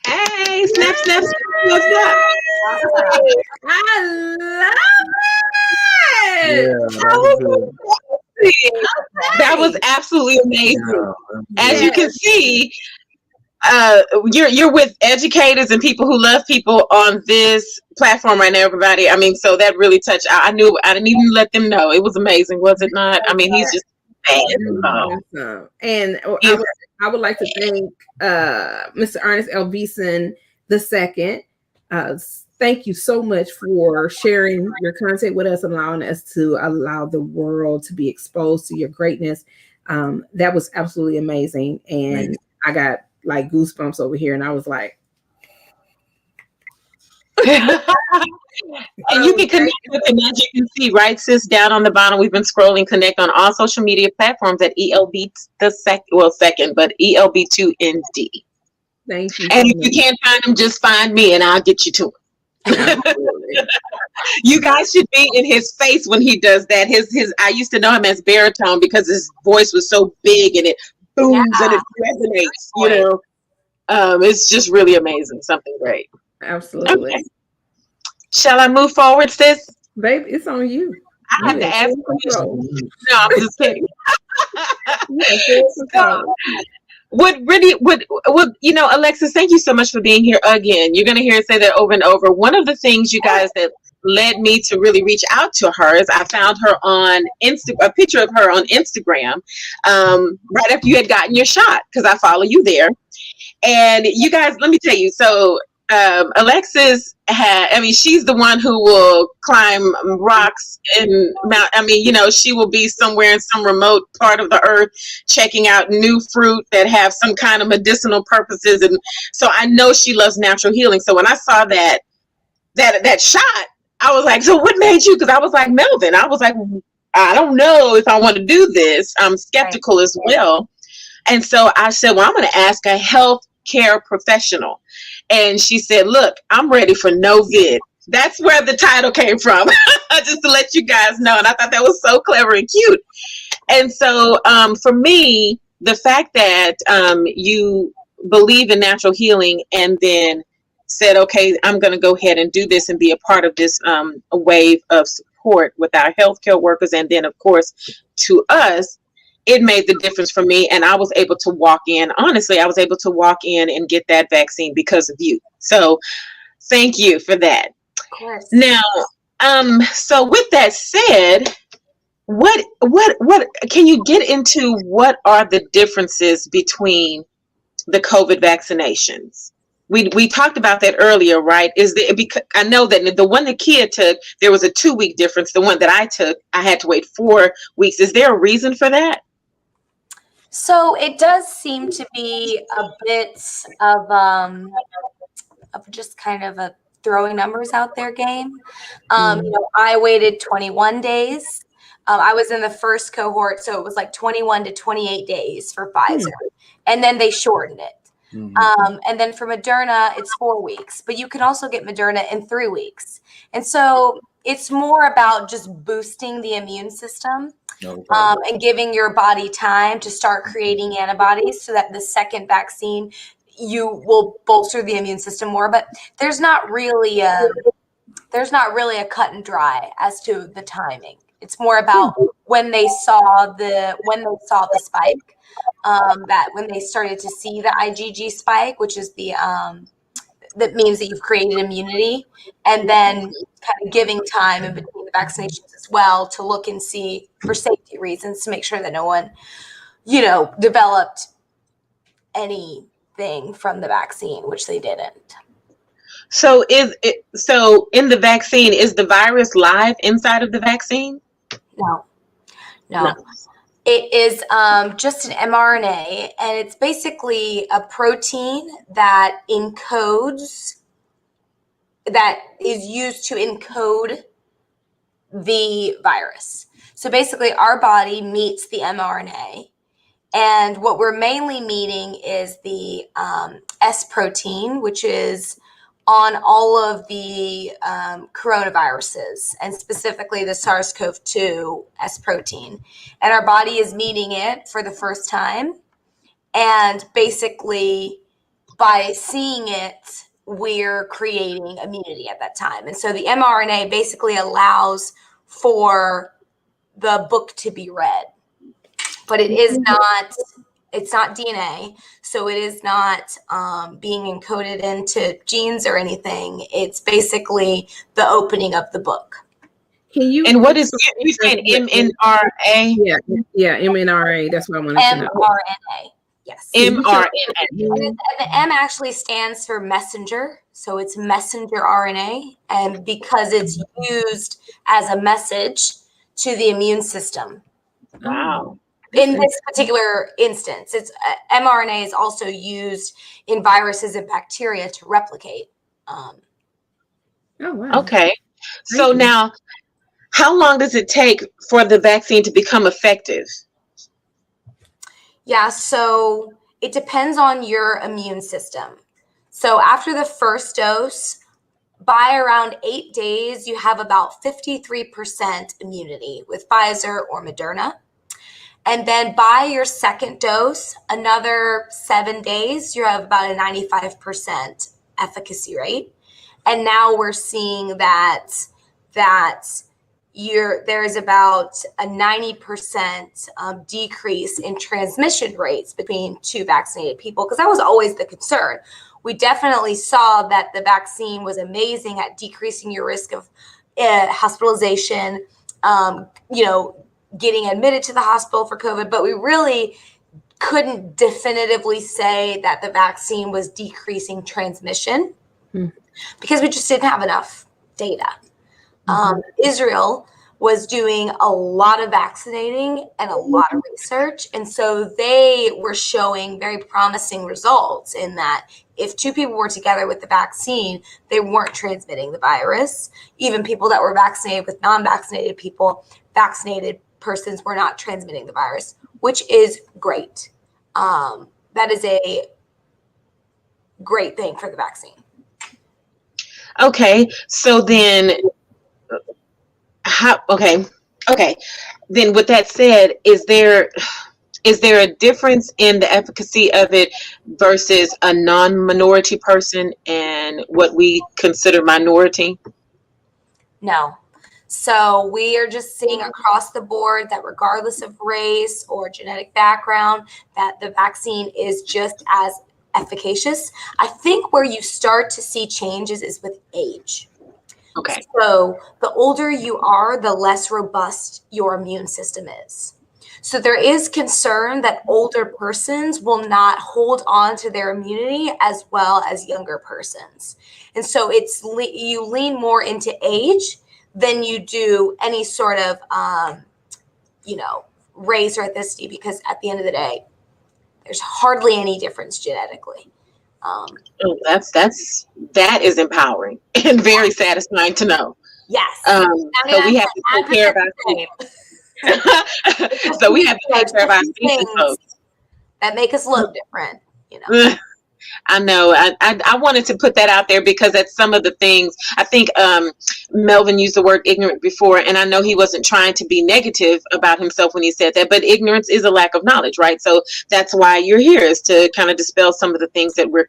Hey, snap, snap, snap, snap, snap. I love it. Yeah, That was absolutely amazing. As you can see, you're with educators and people who love people on this platform right now, everybody. I mean, so that really touched. I knew I didn't even let them know. It was amazing, was it not? I mean, he's just Awesome. And I would like to thank Mr. Ernest L. Beason II. Thank you so much for sharing your content with us, allowing us to allow the world to be exposed to your greatness. That was absolutely amazing. And I got like goosebumps over here, and I was like, and you can connect with him, as you can see, right, sis, down on the bottom. We've been scrolling, connect on all social media platforms at ELB second, but ELB2ND. Thank you. And if you can't find him, just find me and I'll get you to him. You guys should be in his face when he does that. His I used to know him as baritone because his voice was so big and it booms and it resonates, you know. It's just really amazing. Something great. Absolutely. Okay. Shall I move forward, sis? Babe, it's on you. I have to ask permission. No, I'm just kidding. You know, Alexis, thank you so much for being here again. You're going to hear us say that over and over. One of the things, you guys, that led me to really reach out to her is I found her on a picture of her on Instagram right after you had gotten your shot, because I follow you there. And you guys, let me tell you, so Alexis she's the one who will climb rocks and she will be somewhere in some remote part of the earth checking out new fruit that have some kind of medicinal purposes. And so I know she loves natural healing. So when I saw that shot, I was like, so what made you? Because I was like, Melvin, I was like, I don't know if I want to do this. I'm skeptical as well. And so I said, well, I'm going to ask a health care professional. And she said, look, I'm ready for NO-vid. That's where the title came from, just to let you guys know. And I thought that was so clever and cute. And so for me, the fact that you believe in natural healing and then said, okay, I'm going to go ahead and do this and be a part of this wave of support with our healthcare workers. And then, of course, to us, it made the difference for me. And I was able to walk in. Honestly, I was able to walk in and get that vaccine because of you. So thank you for that. Of course. Now, so with that said, what can you get into what are the differences between the COVID vaccinations? We talked about that earlier, right? Because I know that the one Nakia took, there was a 2-week difference. The one that I took, I had to wait 4 weeks. Is there a reason for that? So it does seem to be a bit of just kind of a throwing numbers out there game. I waited 21 days. I was in the first cohort, so it was like 21 to 28 days for Pfizer, and then they shortened it. And then for Moderna, it's 4 weeks, but you can also get Moderna in 3 weeks. And so it's more about just boosting the immune system and giving your body time to start creating antibodies so that the second vaccine, you will bolster the immune system more. But there's not really a cut and dry as to the timing. It's more about when they saw the spike, that when they started to see the IgG spike, which is the that means that you've created immunity, and then kind of giving time in between the vaccinations as well to look and see for safety reasons to make sure that no one, developed anything from the vaccine, which they didn't. So in the vaccine, is the virus live inside of the vaccine? No. It is just an mRNA, and it's basically a protein that is used to encode the virus. So basically, our body meets the mRNA, and what we're mainly meeting is the S protein, which is on all of the coronaviruses, and specifically the SARS-CoV-2 S protein. And our body is meeting it for the first time. And basically, by seeing it, we're creating immunity at that time. And so the mRNA basically allows for the book to be read. But it is not... It's not DNA, so it is not being encoded into genes or anything. It's basically the opening of the book. And what is you saying mRNA? Yeah, mRNA. That's what I want to know. mRNA. Yes. mRNA. And the M actually stands for messenger, so it's messenger RNA, and because it's used as a message to the immune system. Wow. In this particular instance, it's mRNA is also used in viruses and bacteria to replicate. Oh, wow. Okay. So now, how long does it take for the vaccine to become effective? Yeah, so it depends on your immune system. So after the first dose, by around 8 days, you have about 53% immunity with Pfizer or Moderna. And then by your second dose, another 7 days, you have about a 95% efficacy rate. And now we're seeing that there's about a 90% decrease in transmission rates between 2 vaccinated people, because that was always the concern. We definitely saw that the vaccine was amazing at decreasing your risk of hospitalization, getting admitted to the hospital for COVID, but we really couldn't definitively say that the vaccine was decreasing transmission because we just didn't have enough data. Israel was doing a lot of vaccinating and a lot of research, and so they were showing very promising results in that if 2 people were together with the vaccine, they weren't transmitting the virus. Even people that were vaccinated with non-vaccinated people, vaccinated persons were not transmitting the virus, which is great. That is a great thing for the vaccine. Okay, so then, okay. Then with that said, is there a difference in the efficacy of it versus a non-minority person and what we consider minority? No. So we are just seeing across the board that regardless of race or genetic background, that the vaccine is just as efficacious. I think where you start to see changes is with age. Okay. So the older you are, the less robust your immune system is. So there is concern that older persons will not hold on to their immunity as well as younger persons. And so you lean more into age than you do any sort of, race or ethnicity, because at the end of the day, there's hardly any difference genetically. That is empowering and very satisfying to know. Yes. So we have to take care of our so we have to take care of our folks that make us look different, you know. I know. I wanted to put that out there because that's some of the things. I think Melvin used the word ignorant before, and I know he wasn't trying to be negative about himself when he said that, but ignorance is a lack of knowledge, right? So that's why you're here, is to kind of dispel some of the things that we're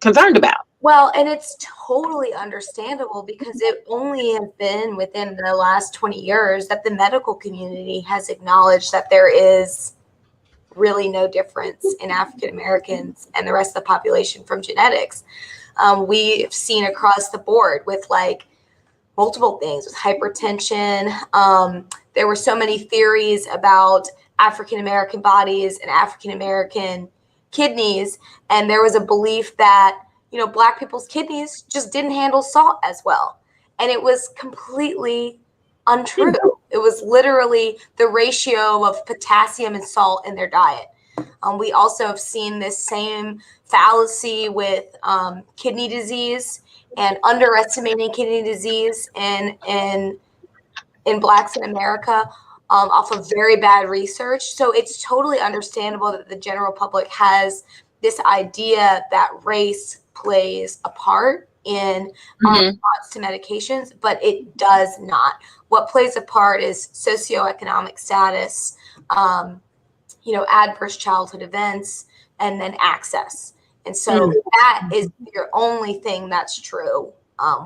concerned about. Well, and it's totally understandable because it only has been within the last 20 years that the medical community has acknowledged that there is really no difference in African Americans and the rest of the population from genetics. We've seen across the board with like multiple things, with hypertension. There were so many theories about African American bodies and African American kidneys, and there was a belief that, you know, Black people's kidneys just didn't handle salt as well, and it was completely untrue. It was literally the ratio of potassium and salt in their diet. We also have seen this same fallacy with kidney disease and underestimating kidney disease in Blacks in America off of very bad research. So it's totally understandable that the general public has this idea that race plays a part in response to medications, but it does not. What plays a part is socioeconomic status, adverse childhood events, and then access. And so that is your only thing that's true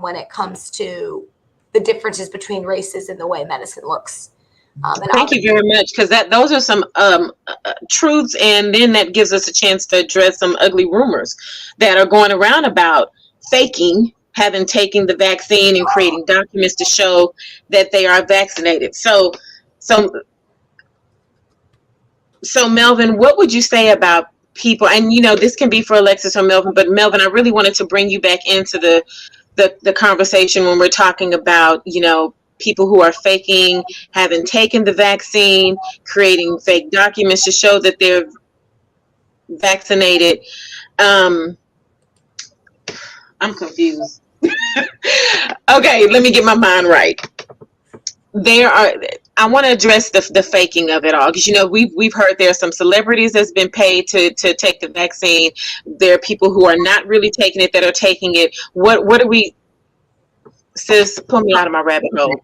when it comes to the differences between races and the way medicine looks. Thank you very much, because those are some truths, and then that gives us a chance to address some ugly rumors that are going around about faking having taken the vaccine and creating documents to show that they are vaccinated. So Melvin, what would you say about people? And this can be for Alexis or Melvin, but Melvin, I really wanted to bring you back into the conversation when we're talking about people who are faking having taken the vaccine, creating fake documents to show that they're vaccinated. I'm confused. Okay, let me get my mind right. I want to address the faking of it all, because we've heard there are some celebrities that's been paid to take the vaccine. There are people who are not really taking it that are taking it. What do we? Sis, pull me out of my rabbit hole.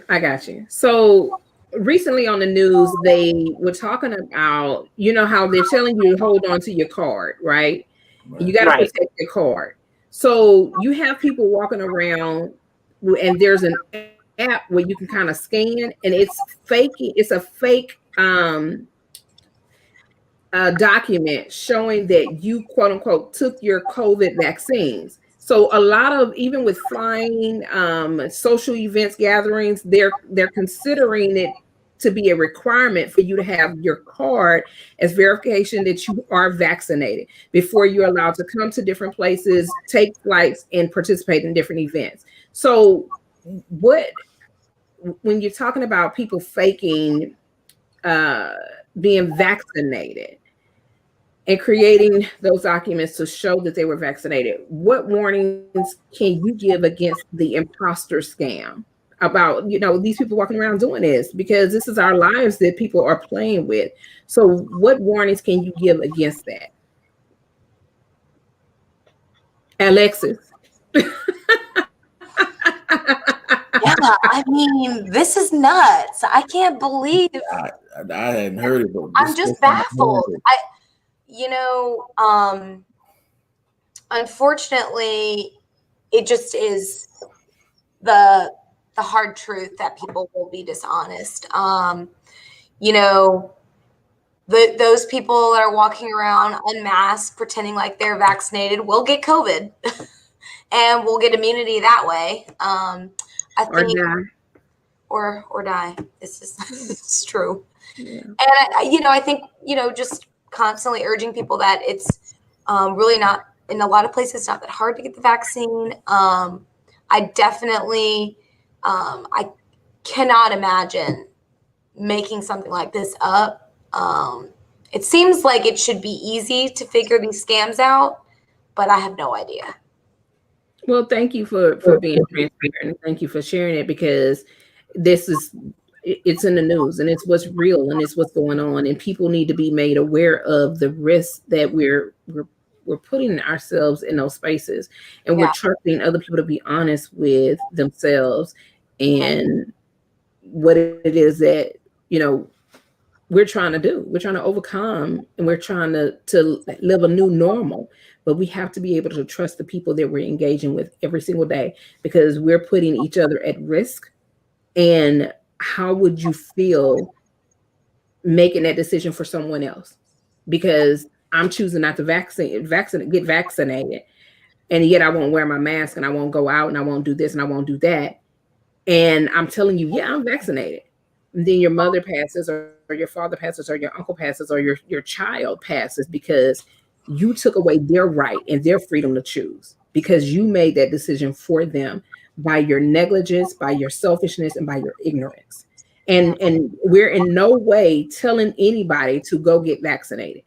I got you. So recently on the news, they were talking about, how they're telling you to hold on to your card, right? You got to protect your card. So you have people walking around, and there's an app where you can kind of scan, and it's faking. It's a fake document showing that you, quote unquote, took your COVID vaccines. So a lot of, even with flying, social events, gatherings, they're considering it to be a requirement for you to have your card as verification that you are vaccinated before you're allowed to come to different places, take flights, and participate in different events. So when you're talking about people faking being vaccinated and creating those documents to show that they were vaccinated, what warnings can you give against the imposter scam about, these people walking around doing this? Because this is our lives that people are playing with. So what warnings can you give against that? Alexis. Yeah, I mean, this is nuts. I can't believe. I hadn't heard it, but I'm just baffled. Unfortunately, it just is the hard truth that people will be dishonest. Those people that are walking around unmasked, pretending like they're vaccinated, will get COVID, and will get immunity that way. I think, or die. It's true. Yeah. And I think just constantly urging people that it's really not, in a lot of places, it's not that hard to get the vaccine. I definitely, I cannot imagine making something like this up. It seems like it should be easy to figure these scams out, but I have no idea. Well, thank you for being transparent, and thank you for sharing it, because it's in the news, and it's what's real, and it's what's going on, and people need to be made aware of the risks that we're putting ourselves in those spaces, and we're trusting other people to be honest with themselves and what it is that we're trying to do. We're trying to overcome, and we're trying to live a new normal. But we have to be able to trust the people that we're engaging with every single day, because we're putting each other at risk. And how would you feel making that decision for someone else? Because I'm choosing not to get vaccinated, and yet I won't wear my mask, and I won't go out, and I won't do this, and I won't do that. And I'm telling you, yeah, I'm vaccinated. And then your mother passes, or your father passes, or your uncle passes, or your child passes, because you took away their right and their freedom to choose, because you made that decision for them by your negligence, by your selfishness, and by your ignorance. And we're in no way telling anybody to go get vaccinated.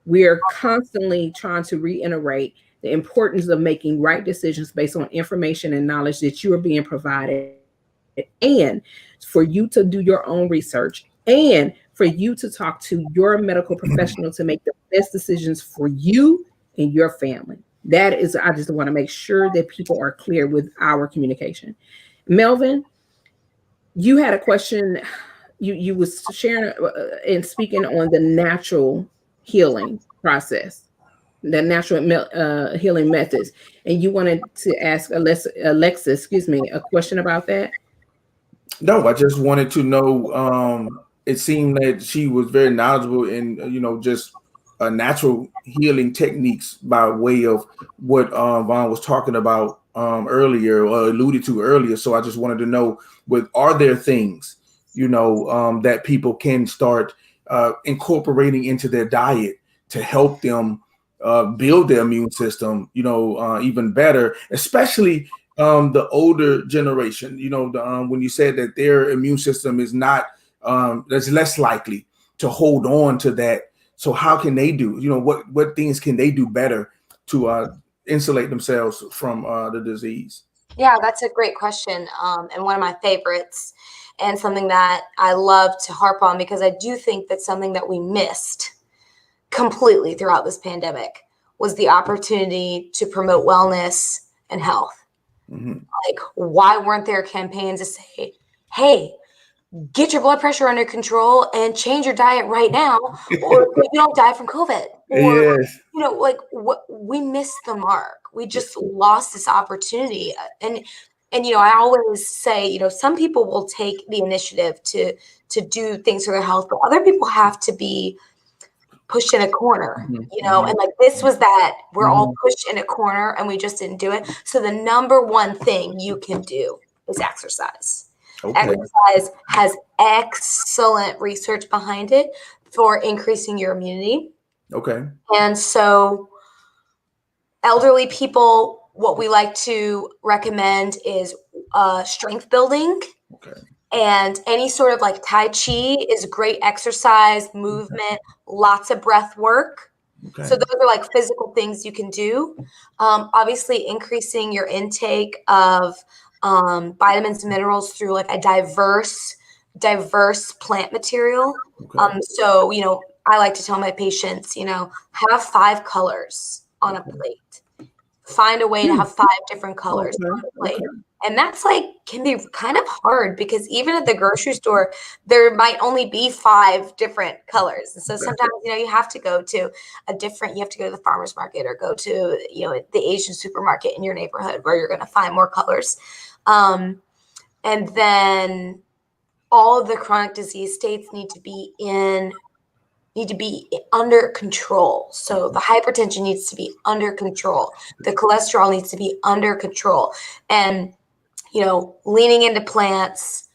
We are constantly trying to reiterate the importance of making right decisions based on information and knowledge that you are being provided, and for you to do your own research, and for you to talk to your medical professional to make the best decisions for you and your family. That is, I just want to make sure that people are clear with our communication. Melvin, you had a question. You was sharing and speaking on the natural healing process, the natural healing methods, and you wanted to ask Alexis, a question about that. No, I just wanted to know. It seemed that she was very knowledgeable in, just natural healing techniques by way of what Vawn was talking about earlier, or alluded to earlier. So I just wanted to know, are there things, that people can start incorporating into their diet to help them build their immune system, even better, especially the older generation, when you said that their immune system is not, that's less likely to hold on to that. So how can they do, what things can they do better to insulate themselves from the disease? Yeah, that's a great question. And one of my favorites, and something that I love to harp on, because I do think that something that we missed completely throughout this pandemic was the opportunity to promote wellness and health. Mm-hmm. Like, why weren't there campaigns to say, hey, get your blood pressure under control and change your diet right now, or you don't die from COVID? Or, yes. We missed the mark. We just lost this opportunity. And I always say, some people will take the initiative to do things for their health, but other people have to be pushed in a corner, and like this was that we're all pushed in a corner and we just didn't do it. So the number one thing you can do is exercise. Okay. Exercise has excellent research behind it for increasing your immunity. Okay. And so elderly people, what we like to recommend is strength building. Okay. And any sort of like Tai Chi is great exercise, movement, lots of breath work. Okay. So those are like physical things you can do. Obviously, increasing your intake of vitamins and minerals through like a diverse plant material. Okay. So, I like to tell my patients, have 5 colors on a plate. find a way to have 5 different colors Okay. on the plate. And that's like, can be kind of hard because even at the grocery store, there might only be 5 different colors. And so sometimes, you have to go to you have to go to the farmer's market or go to, the Asian supermarket in your neighborhood where you're going to find more colors. And then all of the chronic disease states need to be under control. So the hypertension needs to be under control. The cholesterol needs to be under control. And, leaning into plants,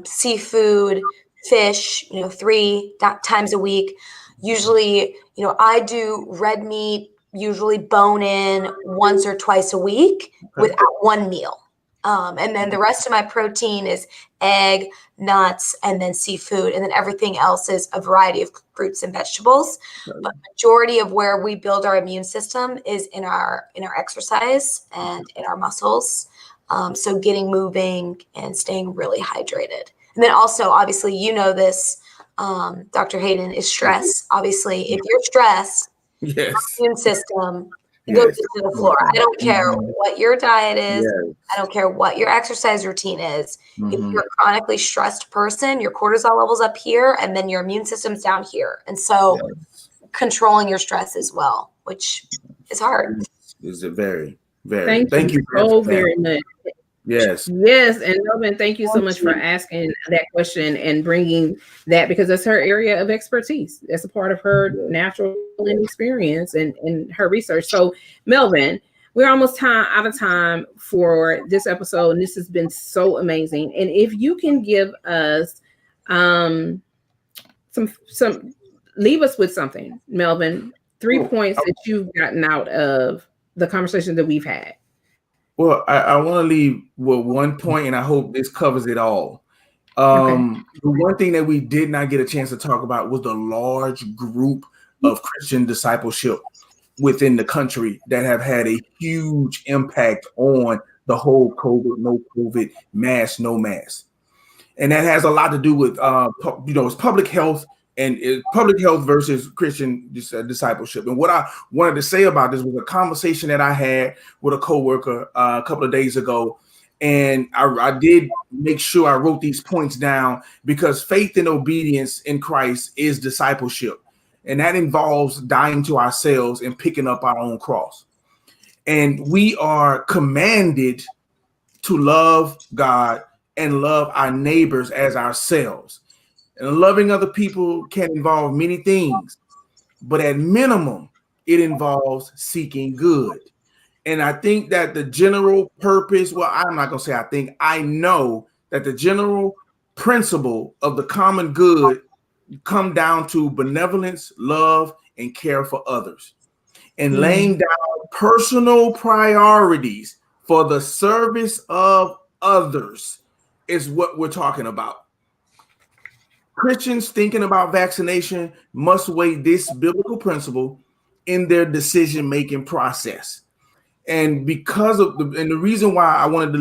seafood, fish, 3 times a week. Usually, I do red meat, usually bone in once or twice a week without one meal. And then the rest of my protein is egg, nuts, and then seafood. And then everything else is a variety of fruits and vegetables. But majority of where we build our immune system is in our exercise and in our muscles. So getting moving and staying really hydrated. And then also, obviously, this, Dr. Hayden, is stress. Obviously, if you're stressed, your immune system goes to the floor. I don't care what your diet is. I don't care what your exercise routine is. If you're a chronically stressed person, your cortisol level's up here and then your immune system's down here. And so controlling your stress as well, which is hard. Is it very, very. Thank you so very much. Yes. And Melvin, thank you so much for asking that question and bringing that, because that's her area of expertise. That's a part of her natural experience and her research. So, Melvin, we're almost out of time for this episode, and this has been so amazing. And if you can give us some leave us with something, Melvin, 3 points that you've gotten out of the conversation that we've had. Well, I want to leave with 1 point, and I hope this covers it all. The one thing that we did not get a chance to talk about was the large group of Christian discipleship within the country that have had a huge impact on the whole COVID, no COVID, mask, no mask. And that has a lot to do with, it's public health and public health versus Christian discipleship. And what I wanted to say about this was a conversation that I had with a coworker a couple of days ago. And I did make sure I wrote these points down because faith and obedience in Christ is discipleship. And that involves dying to ourselves and picking up our own cross. And we are commanded to love God and love our neighbors as ourselves. And loving other people can involve many things, but at minimum, it involves seeking good. And I think that the general purpose, I'm not going to say I think, I know that the general principle of the common good come down to benevolence, love, and care for others. And laying down personal priorities for the service of others is what we're talking about. Christians thinking about vaccination must weigh this biblical principle in their decision-making process. And because of the reason why I wanted to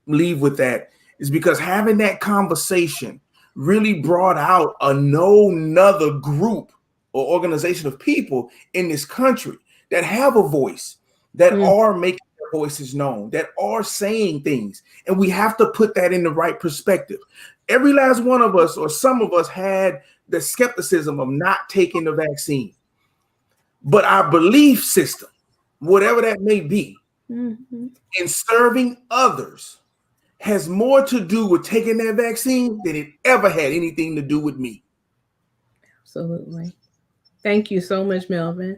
leave with that is because having that conversation really brought out another group or organization of people in this country that have a voice, that are making their voices known, that are saying things. And we have to put that in the right perspective. Every last one of us, or some of us, had the skepticism of not taking the vaccine. But our belief system, whatever that may be, in serving others has more to do with taking that vaccine than it ever had anything to do with me. Absolutely. Thank you so much, Melvin.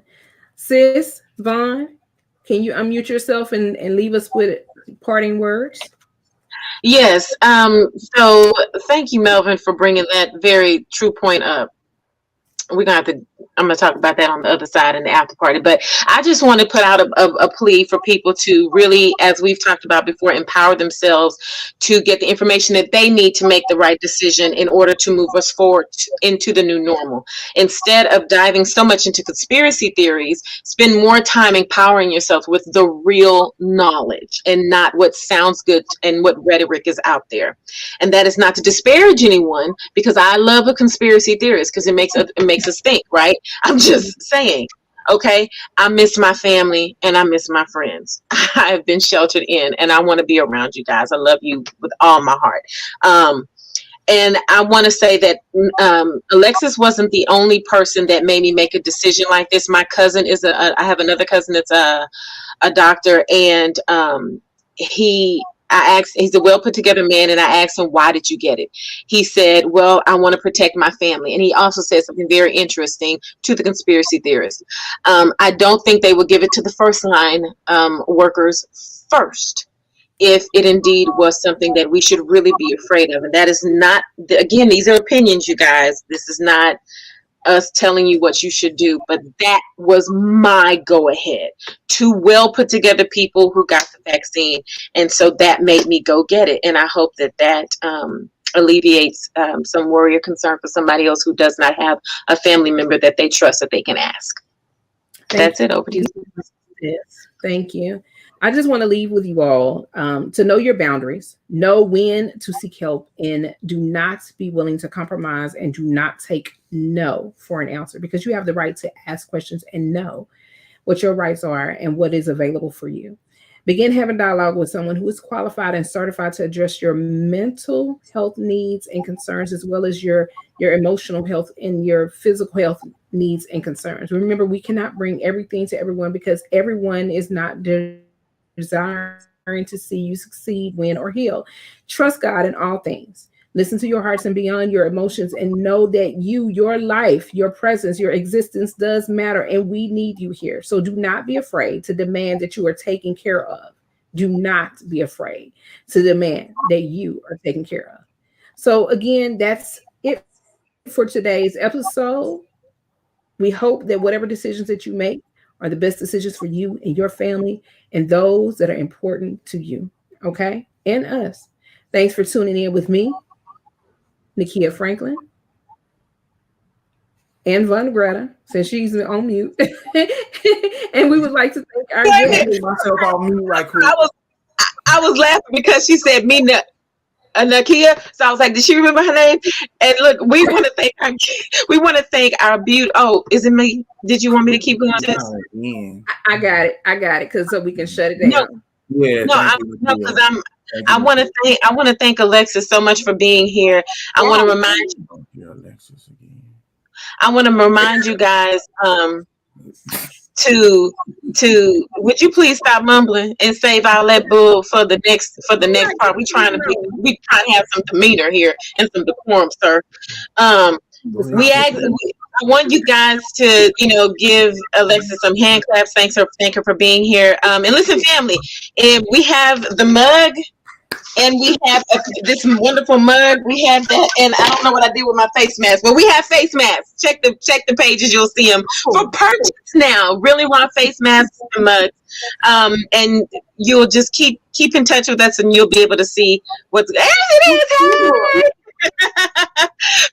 Sis, Vawn, can you unmute yourself and leave us with parting words? Yes. So thank you, Melvin, for bringing that very true point up. I'm going to talk about that on the other side in the after party. But I just want to put out a plea for people to really, as we've talked about before, empower themselves to get the information that they need to make the right decision in order to move us forward into the new normal. Instead of diving so much into conspiracy theories, spend more time empowering yourself with the real knowledge and not what sounds good and what rhetoric is out there. And that is not to disparage anyone, because I love a conspiracy theorist because it makes us think, right? I'm just saying, Okay, I miss my family and I miss my friends. I have been sheltered in, and I want to be around you guys. I love you with all my heart. And I want to say that Alexis wasn't the only person that made me make a decision like this. My cousin is I have another cousin that's a doctor, and he's a well put together man, and I asked him, why did you get it? He said, well, I want to protect my family. And he also said something very interesting to the conspiracy theorists. I don't think they would give it to the first line workers first, if it indeed was something that we should really be afraid of. And that is not, again, these are opinions, you guys. This is not us telling you what you should do, but that was my go ahead. Two well put together people who got the vaccine, and so that made me go get it. And I hope that alleviates some worry or concern for somebody else who does not have a family member that they trust that they can ask. That's it. Over to you. Yes, thank you. I just want to leave with you all to know your boundaries, know when to seek help, and do not be willing to compromise, and do not take no for an answer, because you have the right to ask questions and know what your rights are and what is available for you. Begin having dialogue with someone who is qualified and certified to address your mental health needs and concerns, as well as your emotional health and your physical health needs and concerns. Remember, we cannot bring everything to everyone, because everyone is not desiring to see you succeed, win, or heal. Trust God in all things. Listen to your hearts and beyond your emotions, and know that your life, your presence, your existence does matter, and we need you here. So do not be afraid to demand that you are taken care of. Do not be afraid to demand that you are taken care of. So again, that's it for today's episode. We hope that whatever decisions that you make are the best decisions for you and your family and those that are important to you, okay? And us. Thanks for tuning in with me, Nakia Franklin, and Vawn Gretta, since she's on mute. And we would like to thank our guest. I was laughing because she said me, Nakia. So I was like, did she remember her name? And look, we want to thank our beauty. Oh, is it me? Did you want me to keep going? I got it, because so we can shut it down. I want to thank Alexis so much for being here. I want to remind you guys to would you please stop mumbling and save all that bull for the next part. We trying to have some demeanor here and some decorum, sir. I want you guys to, give Alexis some hand claps. Thank her for being here. And listen, family, we have the mug, and we have this wonderful mug. We have that, and I don't know what I did with my face mask, but we have face masks. Check the pages, you'll see them for purchase now. Really want face masks and mugs, and you'll just keep in touch with us, and you'll be able to see what's.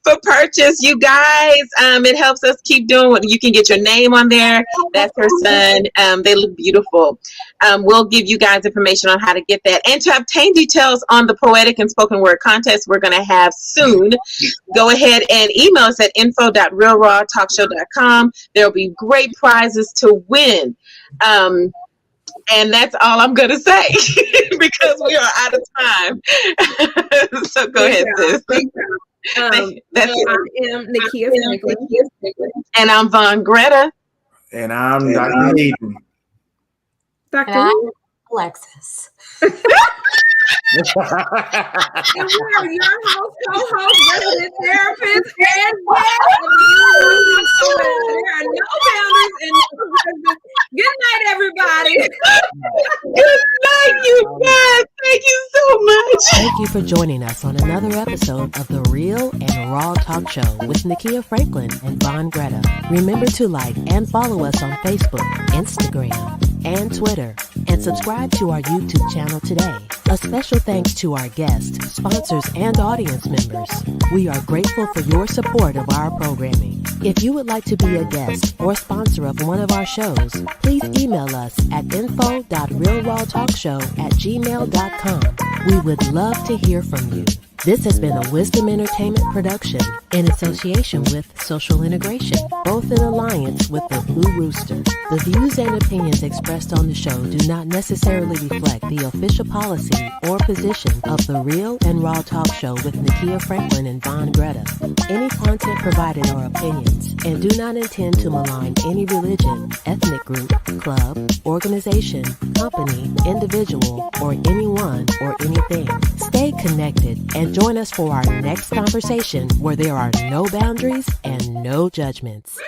For purchase, you guys, it helps us keep doing what you can get your name on there. That's her son. They look beautiful. We'll give you guys information on how to get that, and to obtain details on the poetic and spoken word contest we're going to have soon. Go ahead and email us at info.realrawtalkshow.com. There'll be great prizes to win. And that's all I'm going to say because we are out of time. So go ahead, sis. I am Nakia Franklin. And I'm Vawn Gretta. And I'm Dr. Hayden. Dr. And I'm Alexis. And we are your host, co-host, resident therapist, and there are no boundaries and no judgments. Good night, everybody. Good night, you guys. Thank you so much. Thank you for joining us on another episode of The Real and Raw Talk Show with Nakia Franklin and Vawn Gretta. Remember to like and follow us on Facebook, Instagram, and Twitter, and subscribe to our YouTube channel today. A special thanks to our guests, sponsors, and audience members. We are grateful for your support of our programming. If you would like to be a guest or sponsor of one of our shows, please email us at info.realrawtalkshow@gmail.com. We would love to hear from you. This has been a Wisdom Entertainment production in association with Social Integration, both in alliance with the Blue Rooster. The views and opinions expressed on the show do not necessarily reflect the official policy or position of the Real and Raw Talk Show with Nakia Franklin and Vawn Gretta. Any content provided are opinions and do not intend to malign any religion, ethnic group, club, organization, company, individual, or anyone or anything. Stay connected and join us for our next conversation where there are no boundaries and no judgments.